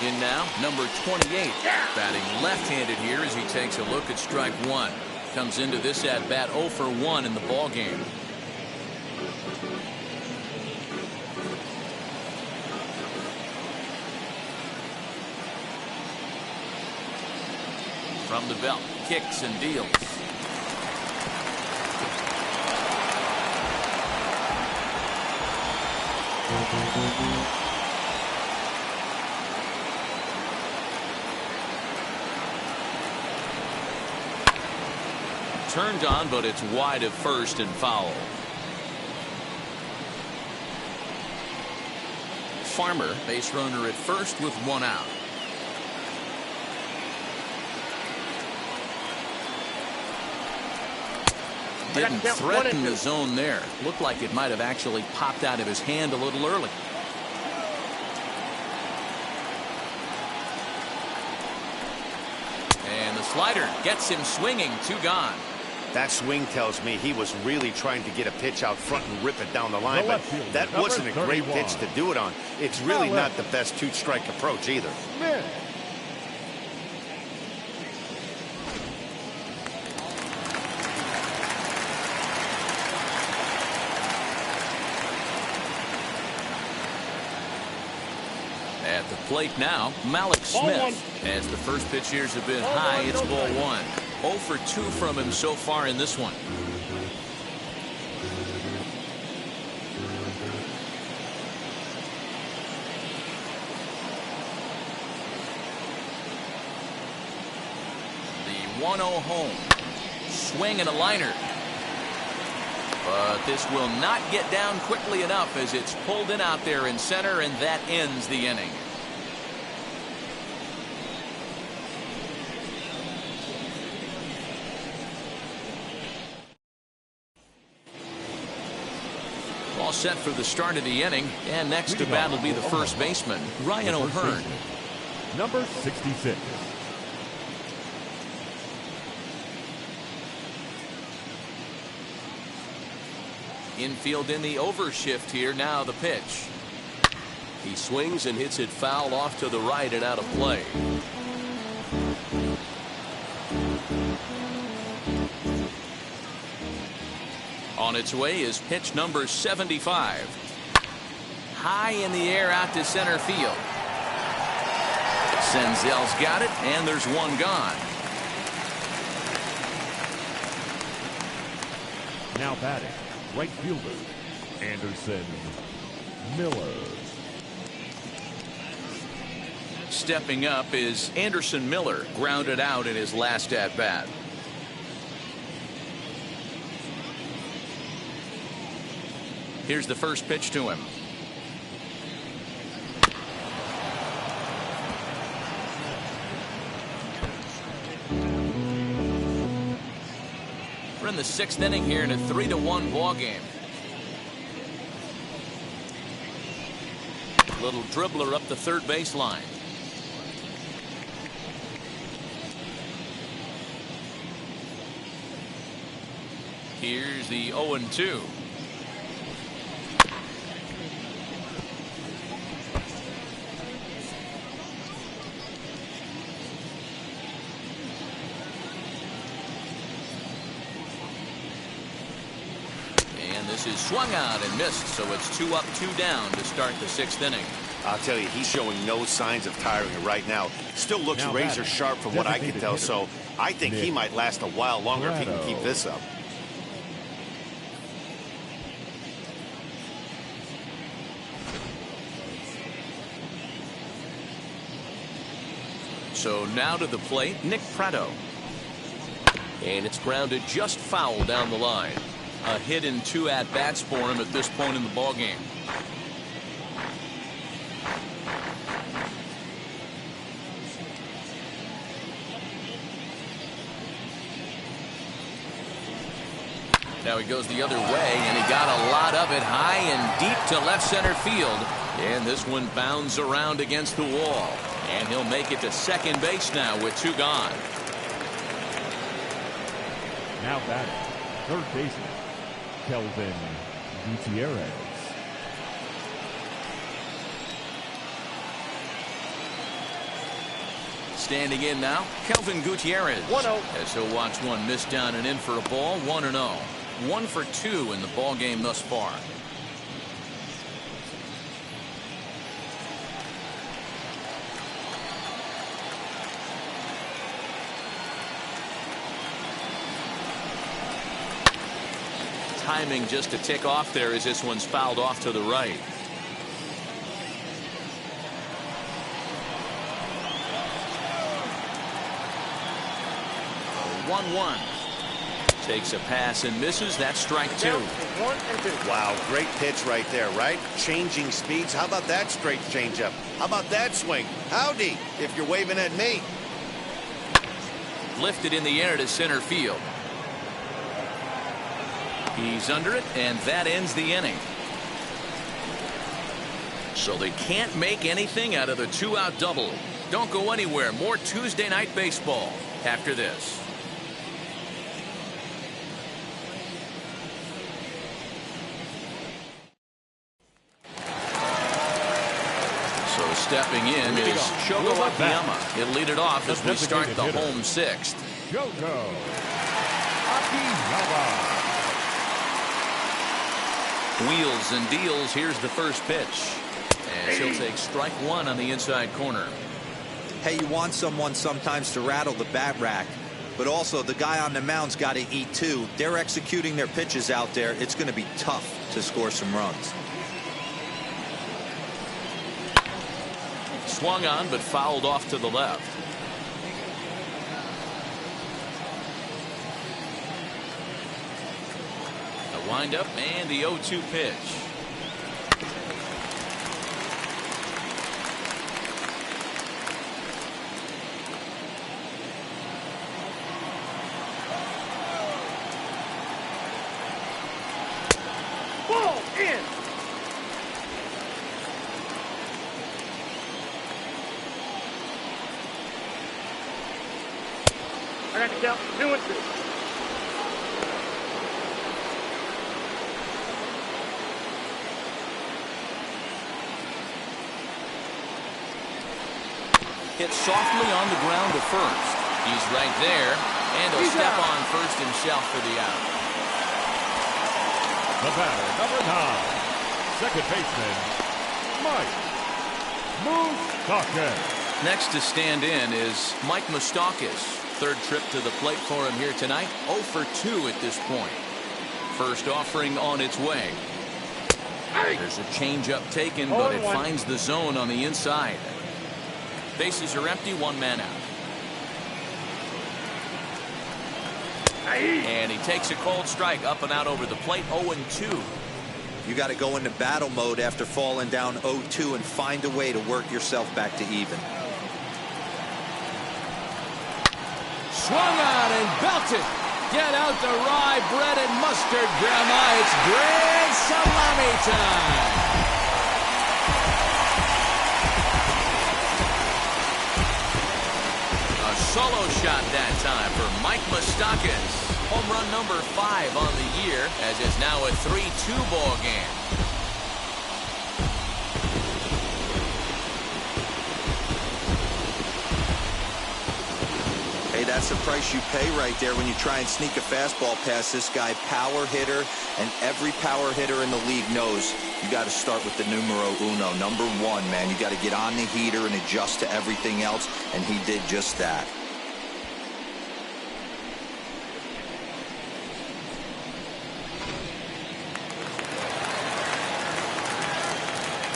A: In now, number 28. Batting left-handed here as he takes a look at strike one. Comes into this at-bat 0 for 1 in the ball game. From the belt, kicks and deals. Turned on, but it's wide at first and foul. Farmer, base runner at first with 1 out. Didn't threaten the zone there. Looked like it might have actually popped out of his hand a little early. And the slider gets him swinging. 2 gone.
C: That swing tells me he was really trying to get a pitch out front and rip it down the line, but that wasn't a great pitch to do it on. It's really not the best 2-strike approach either.
A: At the plate now, Malik Smith. As the first pitch here's a bit high, it's ball 1. 0 for 2 from him so far in this one. The 1-0 home. Swing and a liner. But this will not get down quickly enough as it's pulled in out there in center, and that ends the inning. All set for the start of the inning, and next to bat will be the first baseman, Ryan O'Hearn.
B: Number 66.
A: Infield in the overshift here. Now the pitch. He swings and hits it foul off to the right and out of play. On its way is pitch number 75. High in the air out to center field. Senzel's got it, and there's 1 gone.
B: Now batting, right fielder, Anderson Miller.
A: Stepping up is Anderson Miller, grounded out in his last at-bat. Here's the first pitch to him. We're in the 6th inning here in a 3-1 ball game. Little dribbler up the third baseline. Here's the 0-2. This is swung out and missed, so it's 2 up, 2 down to start the 6th inning.
C: I'll tell you, he's showing no signs of tiring right now. Still looks razor sharp from what I can tell, so I think he might last a while longer if he can keep this up.
A: So now to the plate, Nick Pratto. And it's grounded just foul down the line. A hit in 2 at-bats for him at this point in the ballgame. Now he goes the other way, and he got a lot of it high and deep to left center field. And this one bounds around against the wall. And he'll make it to second base now with 2 gone.
B: Now batting, third baseman, Kelvin Gutierrez.
A: Standing in now, Kelvin Gutierrez.
E: 1-0.
A: As he'll watch one miss down and in for a ball. 1-0. 1 for 2 in the ball game thus far. Timing just to tick off there as this one's fouled off to the right. 1-1. Takes a pass and misses. That's strike 2.
E: 1 and 2.
C: Wow, great pitch right there, right? Changing speeds. How about that straight changeup? How about that swing? Howdy, if you're waving at me.
A: Lifted in the air to center field. He's under it, and that ends the inning. So they can't make anything out of the 2-out double. Don't go anywhere. More Tuesday Night Baseball after this. So stepping in is Shogo Akiyama. He'll lead it off as we start the home 6th.
B: Shogo Akiyama.
A: Wheels and deals. Here's the first pitch. As he'll take strike 1 on the inside corner.
D: Hey, you want someone sometimes to rattle the bat rack, but also the guy on the mound's got to eat too. They're executing their pitches out there. It's going to be tough to score some runs.
A: Swung on, but fouled off to the left. A windup and the 0-2 pitch.
E: Ball in. I got to count 2 and 2.
A: Hit softly on the ground to first. He's right there, and he'll step on first himself for the out.
B: The batter, number 9, second baseman, Mike Moustakas.
A: Next to stand in is Mike Moustakas. Third trip to the plate for him here tonight. 0 for 2 at this point. First offering on its way. There's a changeup taken, but it finds the zone on the inside. Bases are empty, 1 man out. And he takes a cold strike up and out over the plate. 0-2.
D: You got to go into battle mode after falling down 0-2 and find a way to work yourself back to even.
A: Swung on and belted. Get out the rye bread and mustard, Grandma. It's grand salami time. A solo shot that time for Mike Moustakas. Home run number 5 on the year, as it's now a 3-2 ball game.
D: Hey, that's the price you pay right there when you try and sneak a fastball past this guy. Power hitter, and every power hitter in the league knows you got to start with the numero uno, number 1, man. You got to get on the heater and adjust to everything else, and he did just that.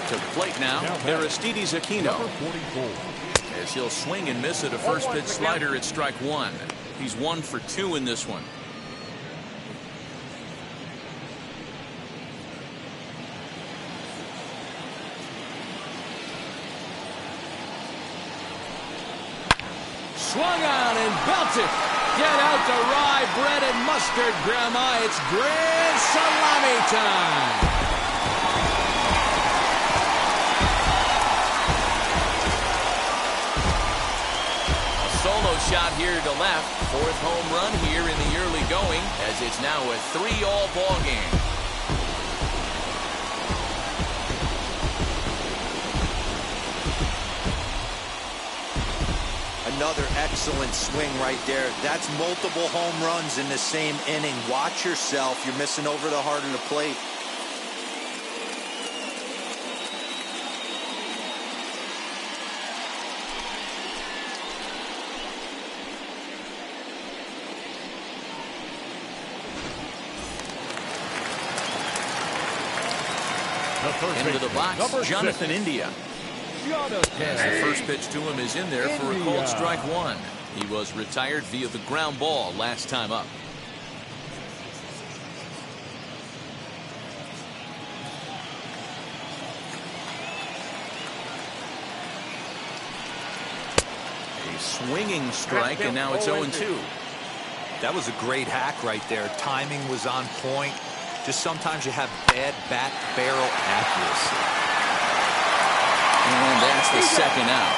A: To the plate now, Aristides Aquino.
B: Number 44.
A: As he'll swing and miss at a first pitch slider at strike 1. He's 1 for 2 in this one. Swung on and belted. Get out the rye bread and mustard, Grandma. It's grand salami time. Solo shot here to left. 4th home run here in the early going, as it's now a 3-all ball game.
D: another excellent swing right there. That's multiple home runs in the same inning. Watch yourself. You're missing over the heart of the plate.
A: Into the box, Jonathan India. As the first pitch to him is in there for a called strike one. He was retired via the ground ball last time up. A swinging strike, and now it's 0-2.
D: That was a great hack right there. Timing was on point. Just sometimes you have bad bat barrel accuracy.
A: And that's the second out.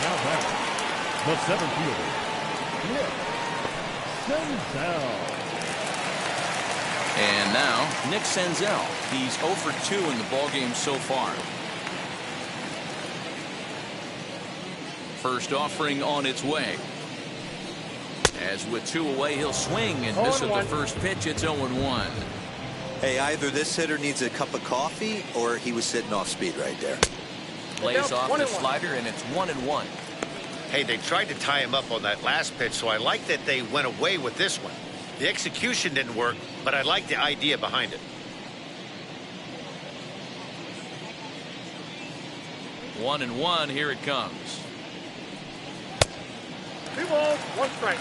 B: Now back, the seventh fielder, Nick Senzel.
A: And now Nick Senzel. He's 0 for 2 in the ballgame so far. First offering on its way. As with 2 away, he'll swing and miss at the first pitch. It's 0-1.
D: Hey, either this hitter needs a cup of coffee or he was sitting off speed right there.
A: Lays off the slider, and it's 1-1.
C: Hey, they tried to tie him up on that last pitch, so I like that they went away with this one. The execution didn't work, but I like the idea behind it.
A: 1-1. Here it comes.
E: 2 balls, 1 strike.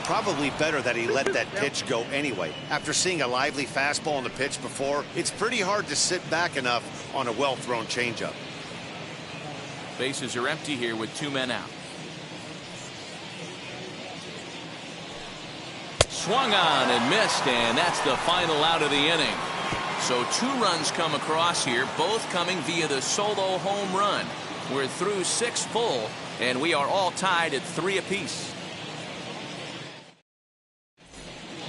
C: Probably better that he let that pitch go anyway. After seeing a lively fastball on the pitch before, it's pretty hard to sit back enough on a well-thrown changeup.
A: Bases are empty here with 2 men out. Swung on and missed, and that's the final out of the inning. So 2 runs come across here, both coming via the solo home run. We're through 6 full, and we are all tied at 3 apiece.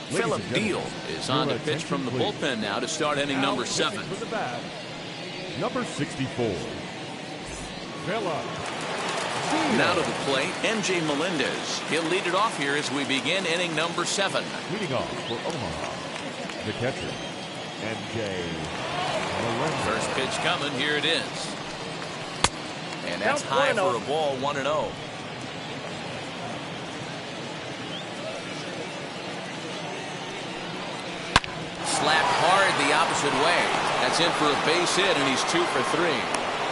A: Philip Beal is on to pitch from the bullpen now to start inning number 7.
B: For the bat, number 64, Philip.
A: Now to the plate, MJ Melendez. He'll lead it off here as we begin inning number 7.
B: Leading off for Omaha, the catcher, MJ Melendez.
A: First pitch coming, here it is. And that's high for a ball, 1-0. Slapped hard the opposite way. That's in for a base hit, and he's 2 for 3.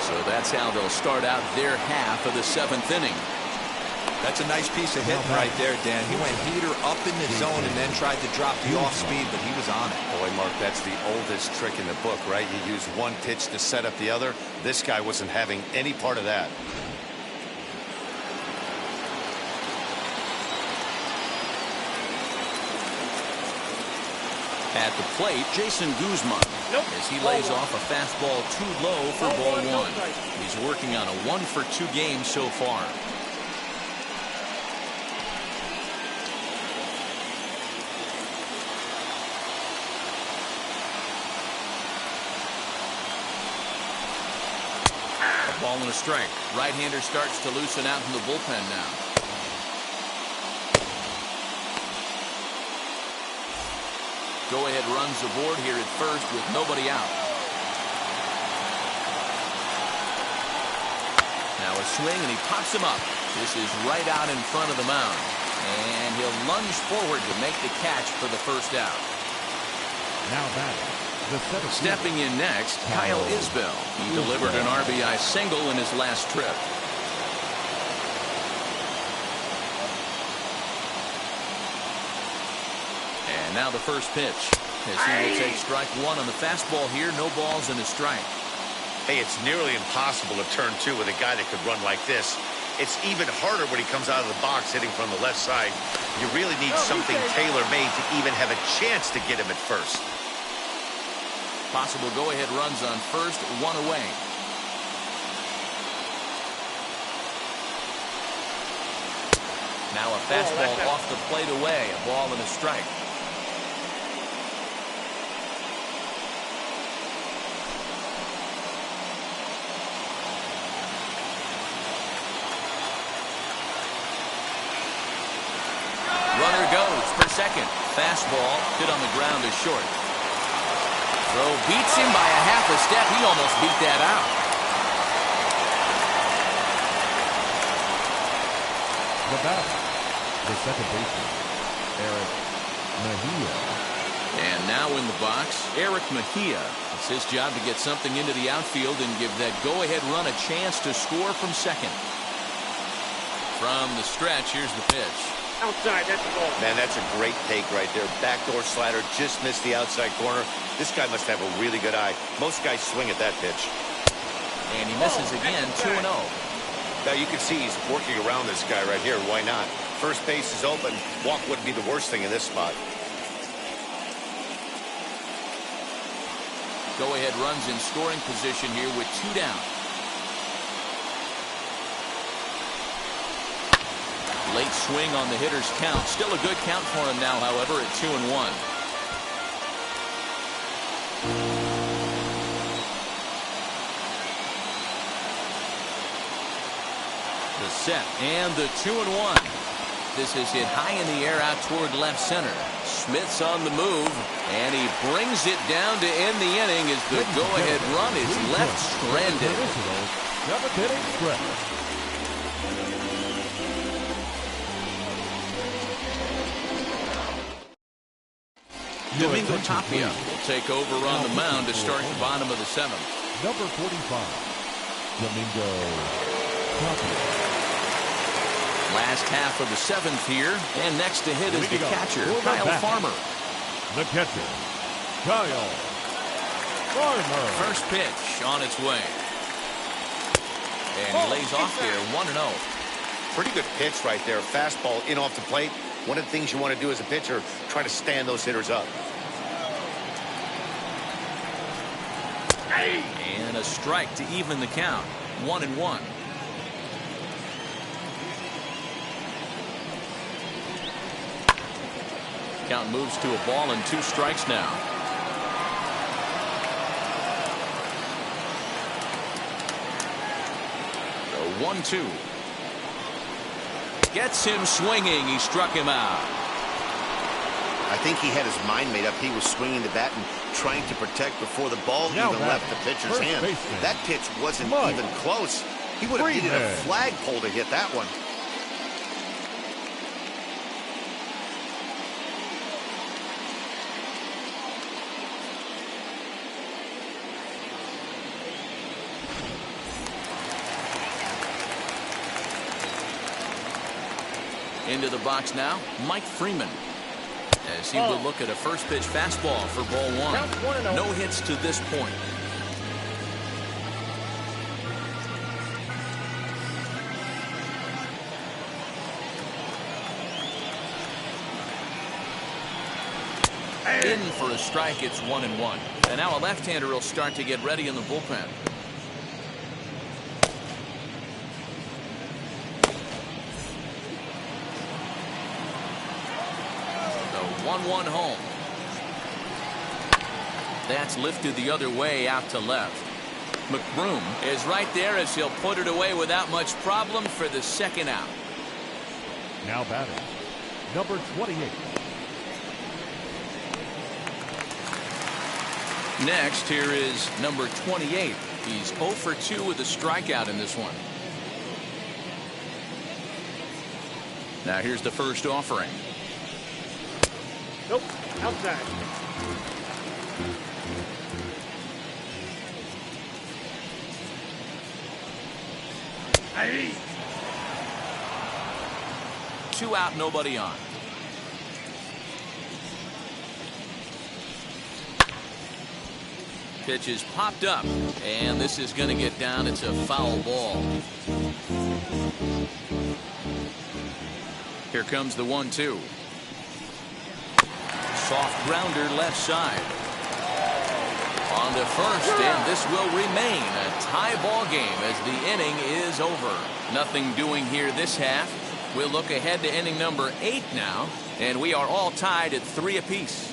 A: So that's how they'll start out their half of the 7th inning.
D: That's a nice piece of hitting right there, Dan. He went heater up in the zone and then tried to drop the off speed, but he was on it.
C: Boy, Mark, that's the oldest trick in the book, right? You use one pitch to set up the other. This guy wasn't having any part of that.
A: At the plate, Jason Guzman. As he lays off a fastball too low for ball 1. He's working on a 1 for 2 game so far. A ball and a strike. Right-hander starts to loosen out in the bullpen now. Go-ahead runs aboard here at first with nobody out. Now a swing, and he pops him up. This is right out in front of the mound. And he'll lunge forward to make the catch for the first out.
B: Now back, the seventh.
A: Stepping in next, Kyle Isbell. He delivered an RBI single in his last trip. Now the first pitch, as he will take strike 1 on the fastball here. No balls and a strike.
C: Hey, it's nearly impossible to turn 2 with a guy that could run like this. It's even harder when he comes out of the box hitting from the left side. You really need something tailor-made to even have a chance to get him at first.
A: Possible go-ahead runs on first, 1 away. Now a fastball off the plate away. A ball and a strike. Runner goes for second. Fastball hit on the ground is short. Throw beats him by a half a step. He almost beat that out.
B: The batter, the second baseman, Eric Mejia.
A: And now in the box, Eric Mejia. It's his job to get something into the outfield and give that go-ahead run a chance to score from second. From the stretch, here's the pitch.
E: Outside, that's the ball.
C: Man, that's a great take right there. Backdoor slider, just missed the outside corner. This guy must have a really good eye. Most guys swing at that pitch.
A: And he misses again, 2-0.
C: Now you can see he's working around this guy right here. Why not? First base is open. Walk wouldn't be the worst thing in this spot.
A: Go-ahead runs in scoring position here with 2 down. Late swing on the hitter's count. Still a good count for him now, however, at 2-1. The set and the 2-1. This is hit high in the air out toward left center. Smith's on the move, and he brings it down to end the inning as the go-ahead run is left stranded.
B: Seventh-inning stretch.
A: Domingo Tapia will take over on the mound to start the bottom of the 7th.
B: Number 45, Domingo Tapia.
A: Last half of the 7th here, and next to hit is the catcher, Kyle Farmer.
B: The catcher, Kyle Farmer.
A: First pitch on its way. And he lays off there, 1-0.
C: Pretty good pitch right there. Fastball in off the plate. One of the things you want to do as a pitcher, try to stand those hitters up.
A: And a strike to even the count. 1-1. Count moves to a ball and 2 strikes now. The 1-2. Gets him swinging. He struck him out.
C: I think he had his mind made up. He was swinging the bat and trying to protect before the ball even left the pitcher's hand.
B: Baseman.
C: That pitch wasn't even close. He would have needed a flagpole to hit that one.
A: Into the box now, Mike Freeman. As he will look at a first pitch fastball for ball 1. No hits to this point. In for a strike, it's 1-1. And now a left-hander will start to get ready in the bullpen. The 1-1 home. That's lifted the other way out to left. McBroom is right there as he'll put it away without much problem for the second out.
B: Now batting, number 28.
A: Next, here is number 28. He's 0 for 2 with a strikeout in this one. Now here's the first offering.
E: Nope, outside. Aye.
A: 2 out, nobody on. Pitch is popped up, and this is going to get down. It's a foul ball. Here comes the 1-2. Soft grounder left side. On to first, and this will remain a tie ball game as the inning is over. Nothing doing here this half. We'll look ahead to inning number 8 now, and we are all tied at 3 apiece.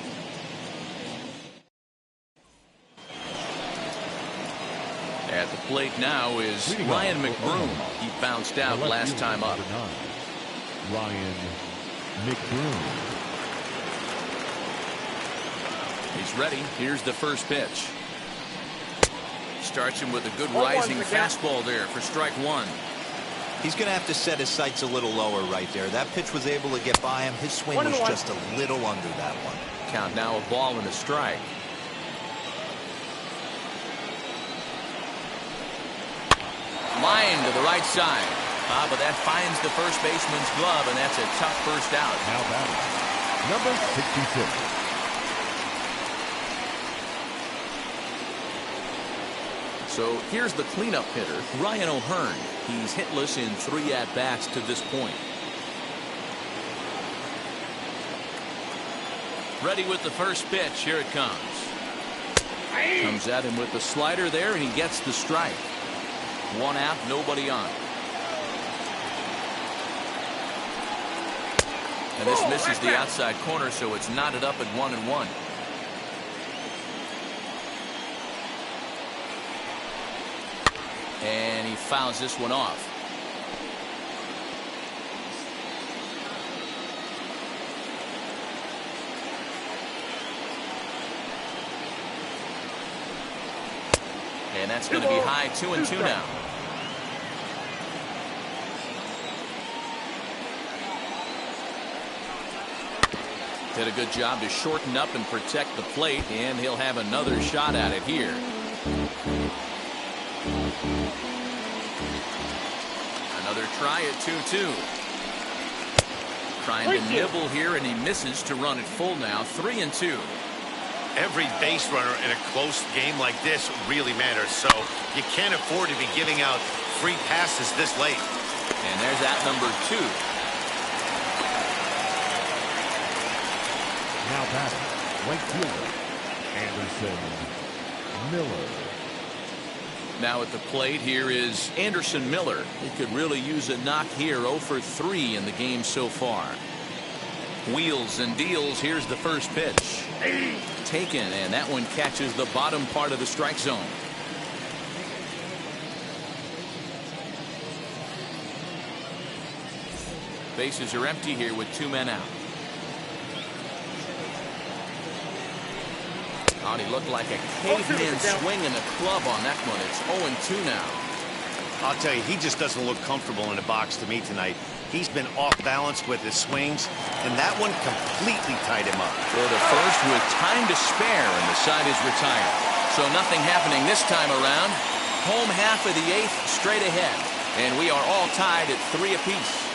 A: At the plate now is Ryan McBroom. He bounced out last time up.
B: Ryan McBroom.
A: He's ready. Here's the first pitch. Starts him with a good rising fastball there for strike 1.
D: He's going to have to set his sights a little lower right there. That pitch was able to get by him. His swing was just a little under that one.
A: Count now, a ball and a strike. Line to the right side. But that finds the first baseman's glove, and that's a tough first out.
B: Now batting, number 66.
A: So here's the cleanup hitter, Ryan O'Hearn. He's hitless in 3 at-bats to this point. Ready with the first pitch. Here it comes. Comes at him with the slider there, and he gets the strike. 1 out, nobody on. And this misses the outside corner, so it's knotted up at 1-1. And he fouls this one off. And that's going to be high, 2-2 now. Did a good job to shorten up and protect the plate, and he'll have another shot at it here. Another try at 2-2. Trying to nibble here, and he misses to run it full now. 3-2.
C: Every base runner in a close game like this really matters, so you can't afford to be giving out free passes this late.
A: And there's that number 2.
B: Now batting, right fielder, Anderson Miller.
A: Now at the plate here is Anderson Miller. He could really use a knock here. 0 for 3 in the game so far. Wheels and deals. Here's the first pitch. Taken, and that one catches the bottom part of the strike zone. Bases are empty here with 2 men out. Oh, he looked like a caveman swinging a club on that one. It's 0-2 now.
C: I'll tell you, he just doesn't look comfortable in the box to me tonight. He's been off balance with his swings, and that one completely tied him up.
A: Throw to first with time to spare, and the side is retired. So nothing happening this time around. Home half of the 8th straight ahead, and we are all tied at 3 apiece.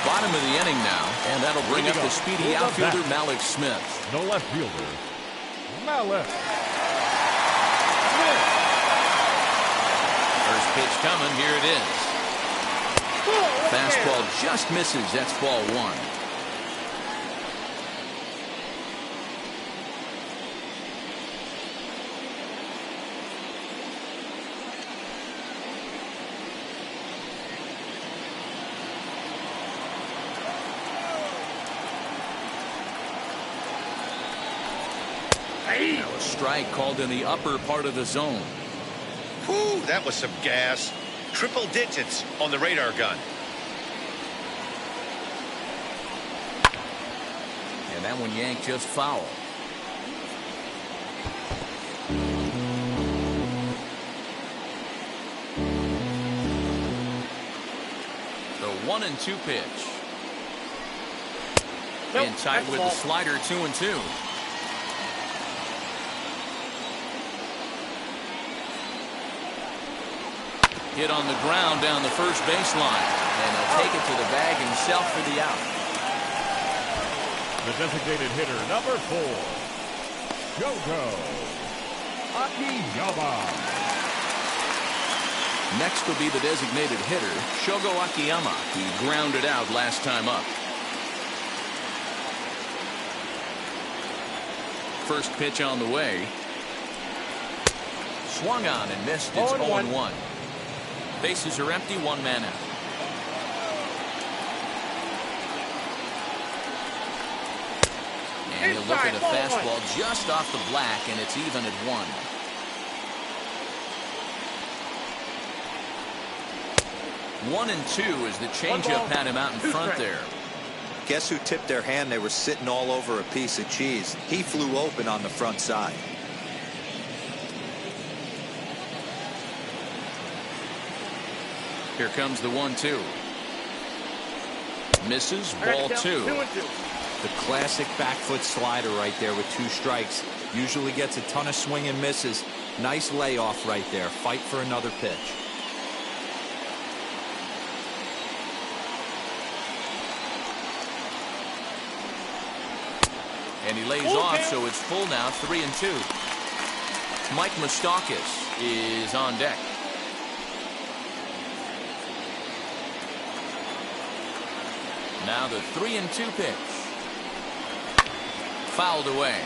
A: Bottom of the inning now, and that'll bring up the speedy outfielder Mallex Smith.
B: The left fielder, Mallex Smith.
A: First pitch coming, here it is. Fastball just misses. That's ball 1. Now a strike called in the upper part of the zone.
C: Whew, that was some gas. Triple digits on the radar gun.
A: And that one yanked just foul. The 1-2 pitch. In tight with the slider, 2-2. Hit on the ground down the first baseline, and he'll take it to the bag himself for the out.
B: The designated hitter, number 4, Shogo Akiyama.
A: Next will be the designated hitter, Shogo Akiyama. He grounded out last time up. First pitch on the way. Swung on and missed. It's 0-1. Bases are empty, one man out. And he'll look at a fastball just off the black, and it's even at 1. One and 2 as the changeup had him out in front there.
D: Guess who tipped their hand? They were sitting all over a piece of cheese. He flew open on the front side.
A: Here comes the 1-2. Misses, ball 2.
D: The classic back foot slider right there with 2 strikes. Usually gets a ton of swing and misses. Nice layoff right there. Fight for another pitch.
A: And he lays off, so it's full now, 3-2. Mike Moustakas is on deck. Now the 3-2 pitch. Fouled away.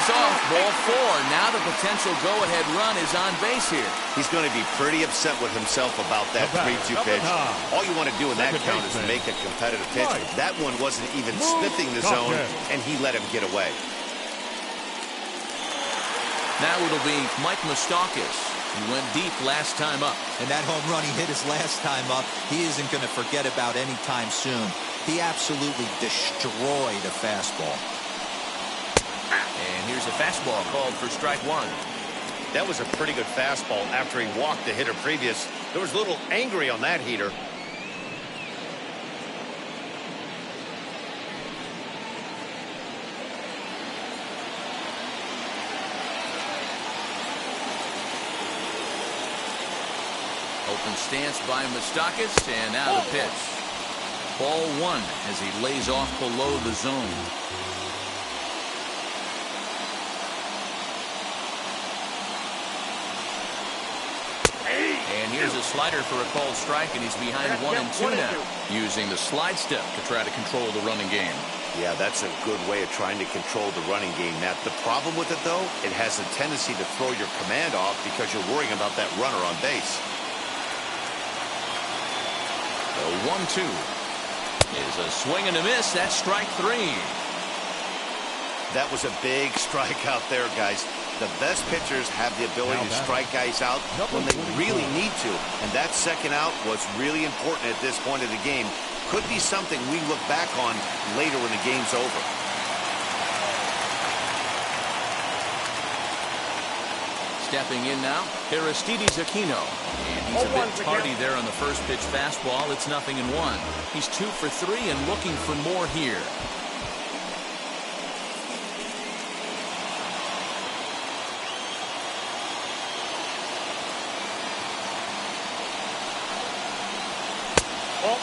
A: Off, ball 4. Now the potential go-ahead run is on base here.
C: He's going to be pretty upset with himself about that 3-2 pitch. All you want to do in that count is make a competitive pitch. That one wasn't even sniffing the zone, and he let him get away.
A: Now it'll be Mike Moustakas, who went deep last time up.
D: And that home run he hit his last time up, he isn't going to forget about any time soon. He absolutely destroyed a fastball.
A: And here's a fastball called for strike 1.
C: That was a pretty good fastball after he walked the hitter previous. There was a little angry on that heater.
A: Open stance by Moustakas, and now the pitch. Ball 1 as he lays off below the zone. And here's a slider for a called strike, and he's behind 1-2 now, using the slide step to try to control the running game.
C: Yeah, that's a good way of trying to control the running game, Matt. The problem with it, though, it has a tendency to throw your command off because you're worrying about that runner on base.
A: The 1-2 is a swing and a miss. That's strike 3.
C: That was a big strike out there, guys. The best pitchers have the ability to strike guys out when they really need to. And that second out was really important at this point of the game. Could be something we look back on later when the game's over.
A: Stepping in now, Aristides Aquino. And he's a bit tardy there on the first pitch fastball. It's 0-1. He's 2 for 3 and looking for more here.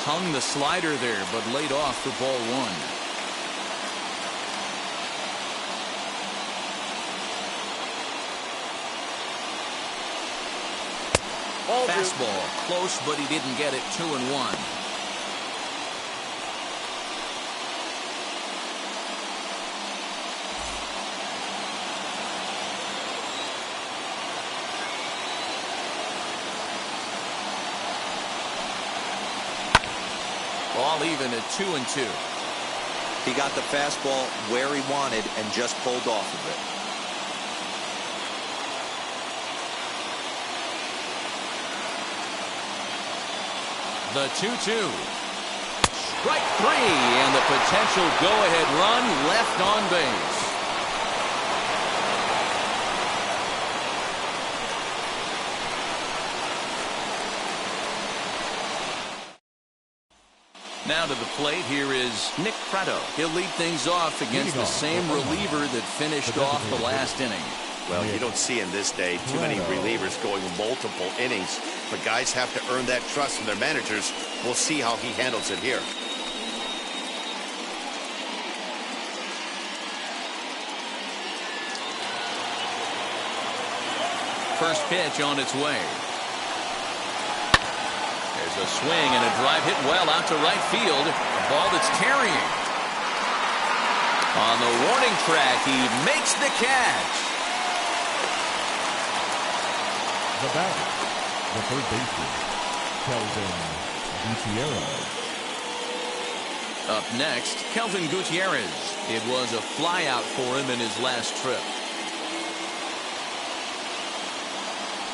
A: Hung the slider there, but laid off for ball 1. Fastball close, but he didn't get it. 2-1. All even at 2-2.
D: He got the fastball where he wanted and just pulled off of it.
A: The 2-2. Strike 3, and the potential go-ahead run left on base. Now to the plate, here is Nick Pratto. He'll lead things off against the same reliever that finished off the last inning.
C: Well, you don't see in this day too many relievers going multiple innings, but guys have to earn that trust from their managers. We'll see how he handles it here.
A: First pitch on its way. There's a swing and a drive hit well out to right field. A ball that's carrying. On the warning track, he makes the catch.
B: The batter, the third baseman, Kelvin Gutierrez.
A: Up next, Kelvin Gutierrez. It was a flyout for him in his last trip.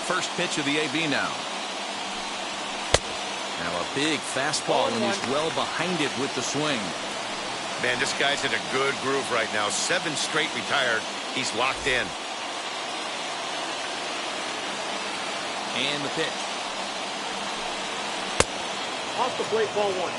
A: First pitch of the AB now. Now a big fastball, and he's well behind it with the swing.
C: Man, this guy's in a good groove right now. 7 straight retired. He's locked in.
A: And the pitch.
E: Off the plate, ball 1.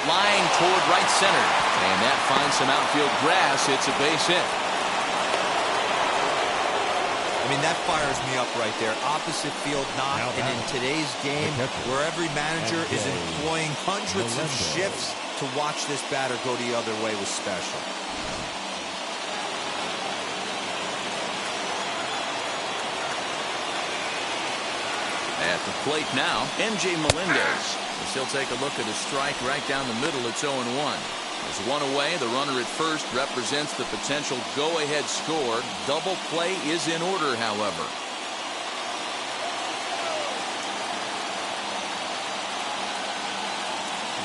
A: Line toward right center. And that finds some outfield grass. It's a base hit.
D: I mean, that fires me up right there. Opposite field knock. And in today's game, where every manager is employing hundreds of shifts to watch this batter go the other way was special.
A: At the plate now, MJ Melendez. As he'll take a look at a strike right down the middle. It's 0-1. As one away, the runner at first represents the potential go-ahead score. Double play is in order, however.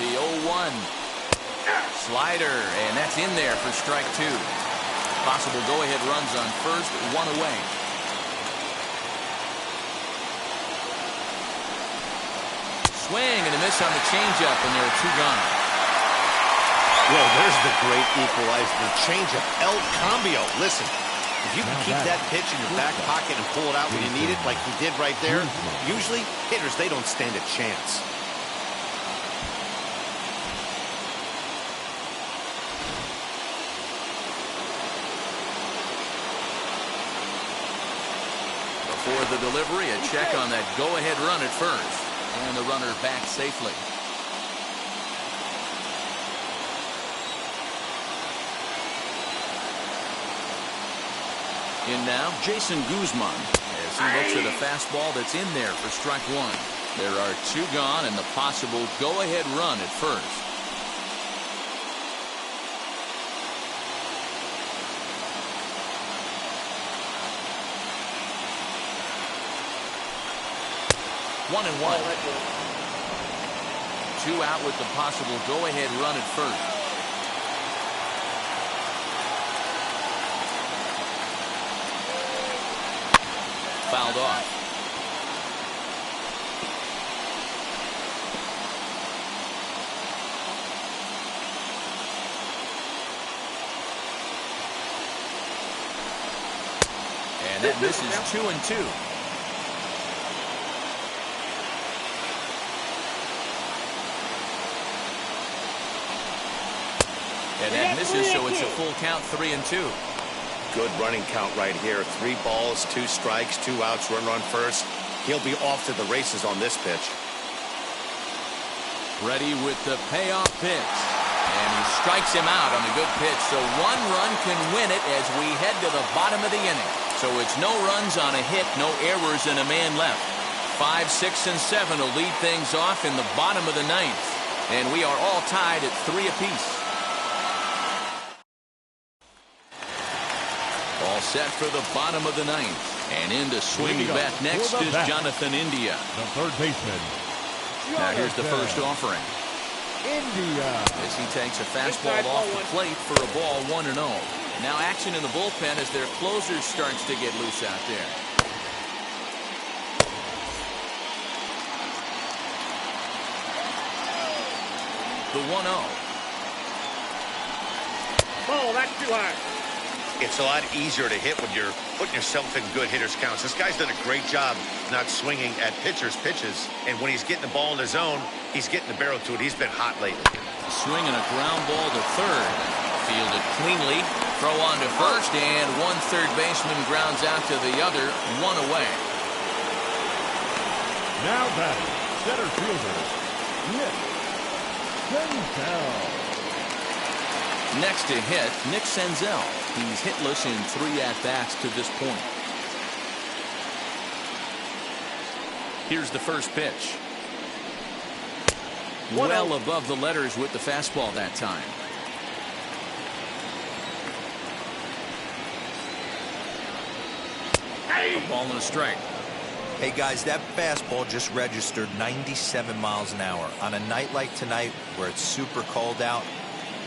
A: The 0-1. Slider, and that's in there for strike 2. Possible go-ahead runs on first, one away. Swing and a miss on the changeup, and there are 2 gone.
C: Well, there's the great equalizer, the changeup, El Cambio. Listen, if you can keep that pitch in your back pocket and pull it out when you need it, like he did right there, usually hitters, they don't stand a chance.
A: Before the delivery, a check on that go-ahead run at first. And the runner back safely. In now, Jason Guzman, as he looks at a fastball that's in there for strike 1. There are 2 gone and the possible go-ahead run at first. One and 1. 2 out with the possible go-ahead run at first. Fouled off. And that misses 2-2. And that misses, so it's a full count, 3-2.
C: Good running count right here. 3 balls, 2 strikes, 2 outs, runner on first. He'll be off to the races on this pitch.
A: Ready with the payoff pitch. And he strikes him out on a good pitch. So 1 run can win it as we head to the bottom of the inning. So it's no runs on a hit, no errors, and a man left. 5, 6, and 7 will lead things off in the bottom of the 9th. And we are all tied at 3 apiece. All set for the bottom of the 9th. And in to swing back next is Jonathan India.
B: The third baseman.
A: Now here's the first offering.
B: India.
A: As he takes a fastball off the plate for a ball, 1-0. Now action in the bullpen as their closer starts to get loose out there. The 1-0.
E: Oh, that's too high.
C: It's a lot easier to hit when you're putting yourself in good hitters' counts. This guy's done a great job not swinging at pitchers' pitches. And when he's getting the ball in his zone, he's getting the barrel to it. He's been hot lately.
A: Swing and a ground ball to third. Fielded cleanly. Throw on to first, and 1 third baseman grounds out to the other. 1 away.
B: Now batting, center fielder, Nick Senzel.
A: Next to hit, Nick Senzel. He's hitless in 3 at-bats to this point. Here's the first pitch. Well above the letters with the fastball that time. A ball and a strike.
D: Hey guys, that fastball just registered 97 miles an hour. On a night like tonight where it's super cold out,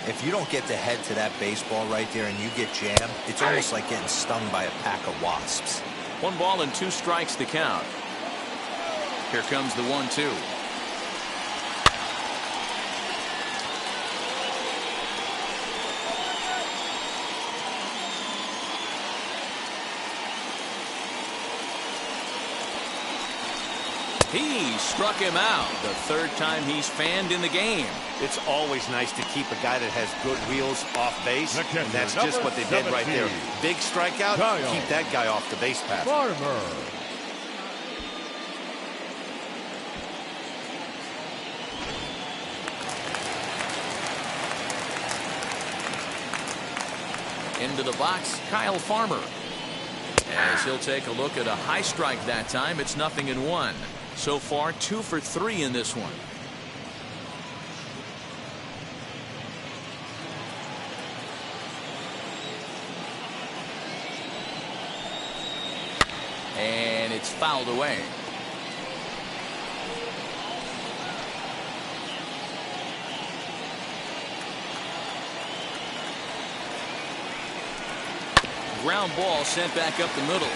D: if you don't get the head to that baseball right there and you get jammed, it's almost like getting stung by a pack of wasps.
A: 1 ball and 2 strikes to count. Here comes the 1-2. He struck him out the 3rd time he's fanned in the game.
C: It's always nice to keep a guy that has good wheels off base, and that's just what they did right there. Big strikeout, keep that guy off the base path.
B: Farmer.
A: Into the box, Kyle Farmer. As he'll take a look at a high strike that time, it's 0-1. So far, 2 for 3 in this one. And it's fouled away. Ground ball sent back up the middle.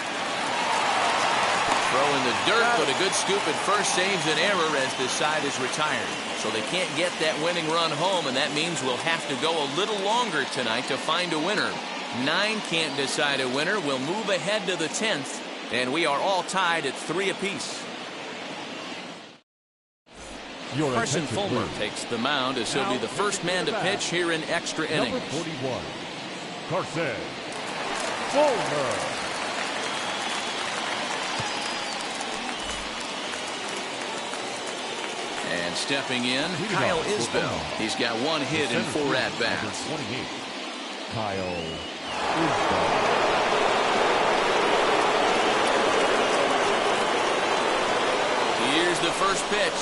A: Throw in the dirt, but a good scoop at first saves an error as this side is retired. So they can't get that winning run home, and that means we'll have to go a little longer tonight to find a winner. 9 can't decide a winner. We'll move ahead to the 10th, and we are all tied at 3 apiece. Carson Fulmer takes the mound as he'll be the first man to pitch here in extra innings.
B: Number 41, Carson Fulmer.
A: And stepping in, Kyle Isbell. He's got 1 hit in 4 at-bats.
B: 28, Kyle Isbell.
A: Here's the first pitch.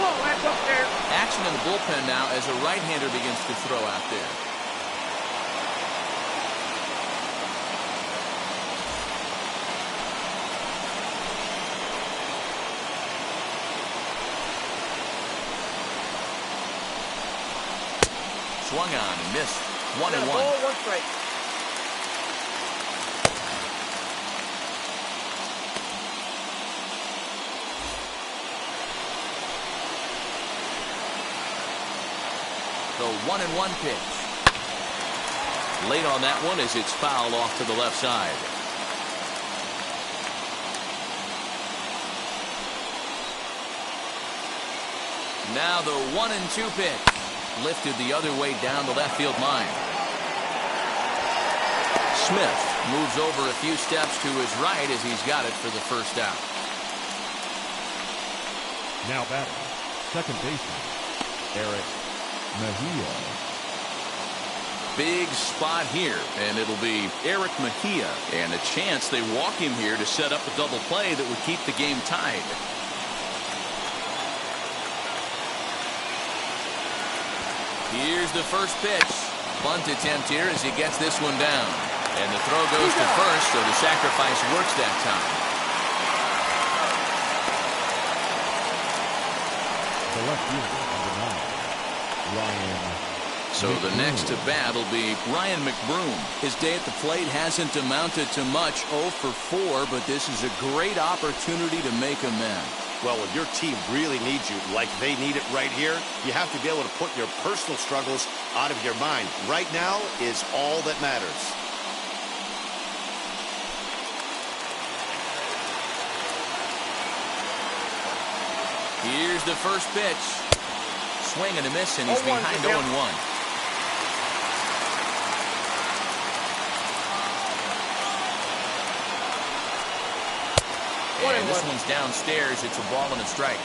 E: Oh, that's up there.
A: Action in the bullpen now as a right-hander begins to throw out there. Swung on and missed. 1-1.
E: Ball, 1 strike.
A: The 1-1 pitch. Late on that one as it's fouled off to the left side. Now the 1-2 pitch. Lifted the other way down the left field line. Smith moves over a few steps to his right as he's got it for the first out.
B: Now batting, second baseman, Eric Mejia.
A: Big spot here, and it'll be Eric Mejia. And a chance they walk him here to set up a double play that would keep the game tied. Here's the first pitch. Bunt attempt here as he gets this one down. And the throw goes to first, so the sacrifice works that time.
B: The left fielder, number 9, Ryan.
A: So the next to bat will be Ryan McBroom. His day at the plate hasn't amounted to much, 0 for 4, but this is a great opportunity to make amends.
C: Well, when your team really needs you, like they need it right here, you have to be able to put your personal struggles out of your mind. Right now is all that matters.
A: Here's the first pitch. Swing and a miss, and he's behind 0-1. And this one's downstairs. It's a ball and a strike.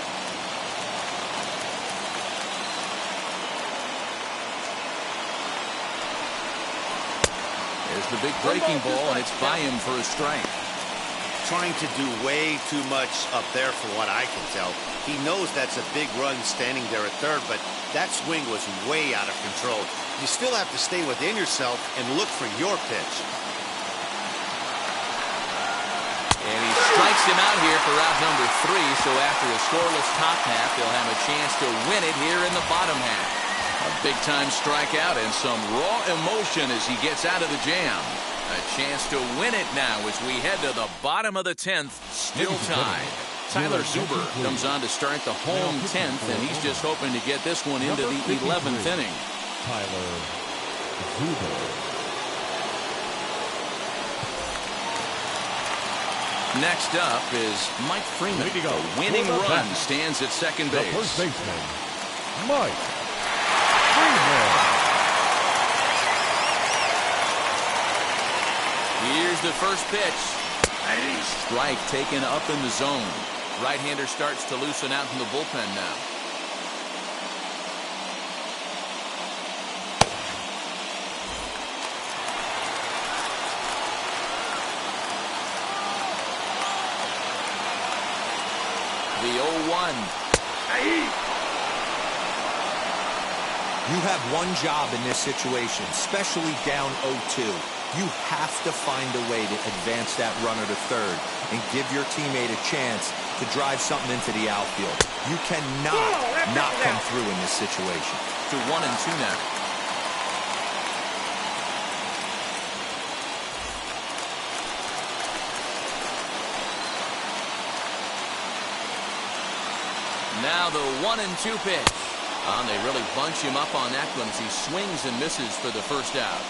A: the big breaking ball, and it's by him for a strike.
C: Trying to do way too much up there from what I can tell. He knows that's a big run standing there at third, but that swing was way out of control. You still have to stay within yourself and look for your pitch.
A: And he strikes him out here for out number 3, so after a scoreless top half, they'll have a chance to win it here in the bottom half. A big-time strikeout and some raw emotion as he gets out of the jam. A chance to win it now as we head to the bottom of the 10th, still tied. Tyler Zuber comes on to start the home 10th, and he's just hoping to get this one into the 11th inning.
B: Tyler Zuber.
A: Next up is Mike Freeman. A winning run stands at second base.
B: The first baseman, Mike Freeman.
A: Here's the first pitch. Strike taken up in the zone. Right-hander starts to loosen out in the bullpen now. The 0-1.
D: You have one job in this situation, especially down 0-2. You have to find a way to advance that runner to third and give your teammate a chance to drive something into the outfield. You cannot not come through in this situation.
A: To 1-2 now. Now the 1-2 pitch. They really bunch him up on that one as he swings and misses for the first out.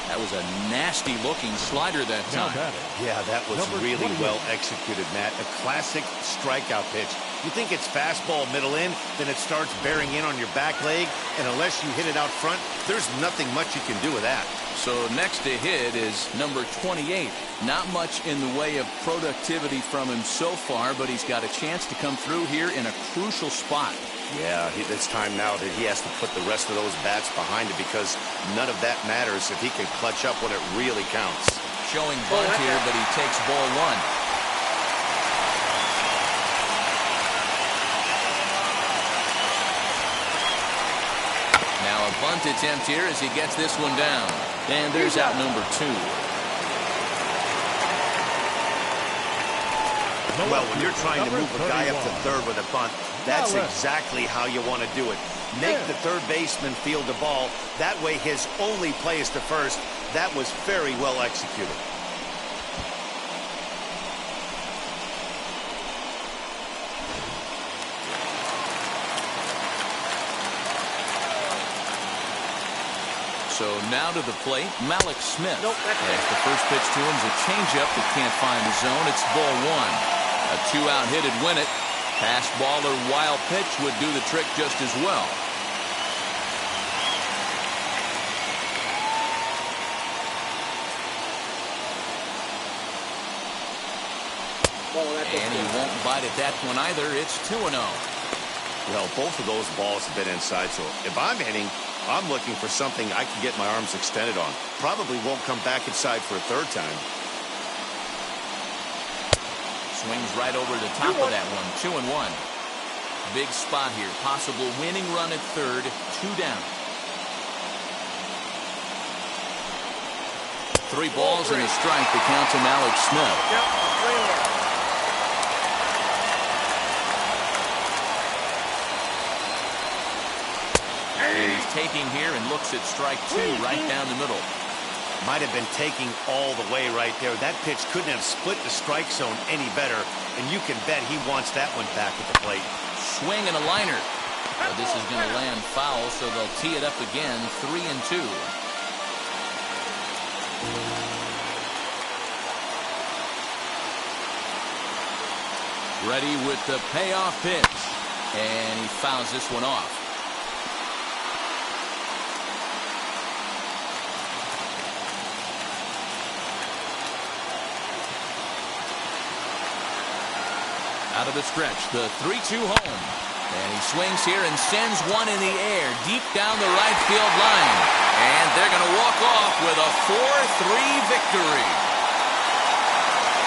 A: That was a nasty-looking slider that time.
C: Yeah, that was really well executed, Matt. A classic strikeout pitch. You think it's fastball middle in, then it starts bearing in on your back leg, and unless you hit it out front, there's nothing much you can do with that.
A: So next to hit is number 28. Not much in the way of productivity from him so far, but he's got a chance to come through here in a crucial spot.
C: Yeah, it's time now that he has to put the rest of those bats behind it because none of that matters if he can clutch up when it really counts.
A: Showing bunt here, but he takes ball 1. Now a bunt attempt here as he gets this one down. And there's out number 2.
C: Well, when you're trying to move a guy up to third with a bunt, that's exactly how you want to do it. Make the third baseman field the ball. That way his only play is to first. That was very well executed.
A: So now to the plate, Malik Smith. As the first pitch to him is a changeup that can't find the zone. It's ball 1. A 2-out hit would win it. Pass ball or wild pitch would do the trick just as well. And he won't bite at that one either. It's 2-0.
C: Well, both of those balls have been inside, so if I'm hitting, I'm looking for something I can get my arms extended on. Probably won't come back inside for a third time.
A: Swings right over the top of that one. 2-1. Big spot here. Possible winning run at third. 2 down. 3 balls and a strike to count to Malik Smith. And he's taking here and looks at strike 2 right down the middle.
C: Might have been taking all the way right there. That pitch couldn't have split the strike zone any better, and you can bet he wants that one back at the plate.
A: Swing and a liner. But this is going to land foul, so they'll tee it up again. 3-2. Ready with the payoff pitch, and he fouls this one off. Out of the stretch, the 3-2 home. And he swings here and sends one in the air deep down the right field line. And they're going to walk off with a 4-3 victory.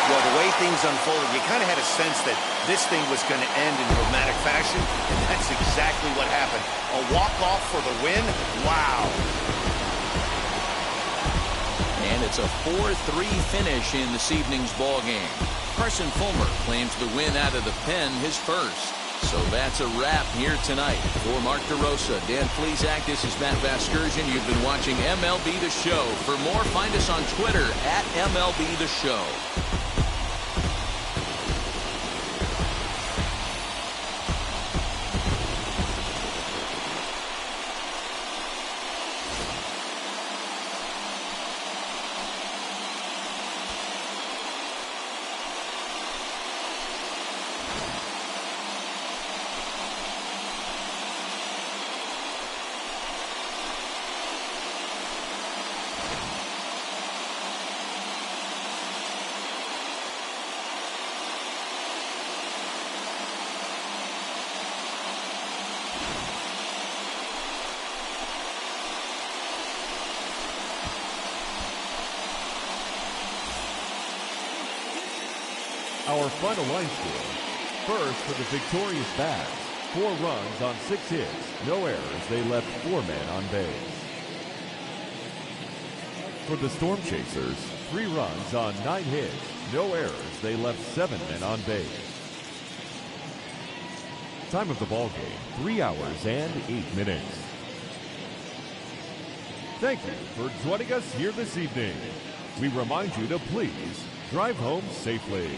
C: Well, the way things unfolded, you kind of had a sense that this thing was going to end in dramatic fashion, and that's exactly what happened. A walk-off for the win? Wow.
A: And it's a 4-3 finish in this evening's ball game. Carson Fulmer claims the win out of the pen, his first. So that's a wrap here tonight. For Mark DeRosa, Dan Plesac, this is Matt Vasgersian. You've been watching MLB The Show. For more, find us on Twitter at MLB The Show.
B: Our final line score. First for the victorious Bats. 4 runs on 6 hits. No errors. They left 4 men on base. For the Storm Chasers, 3 runs on 9 hits. No errors. They left 7 men on base. Time of the ball game, 3 hours and 8 minutes. Thank you for joining us here this evening. We remind you to please drive home safely.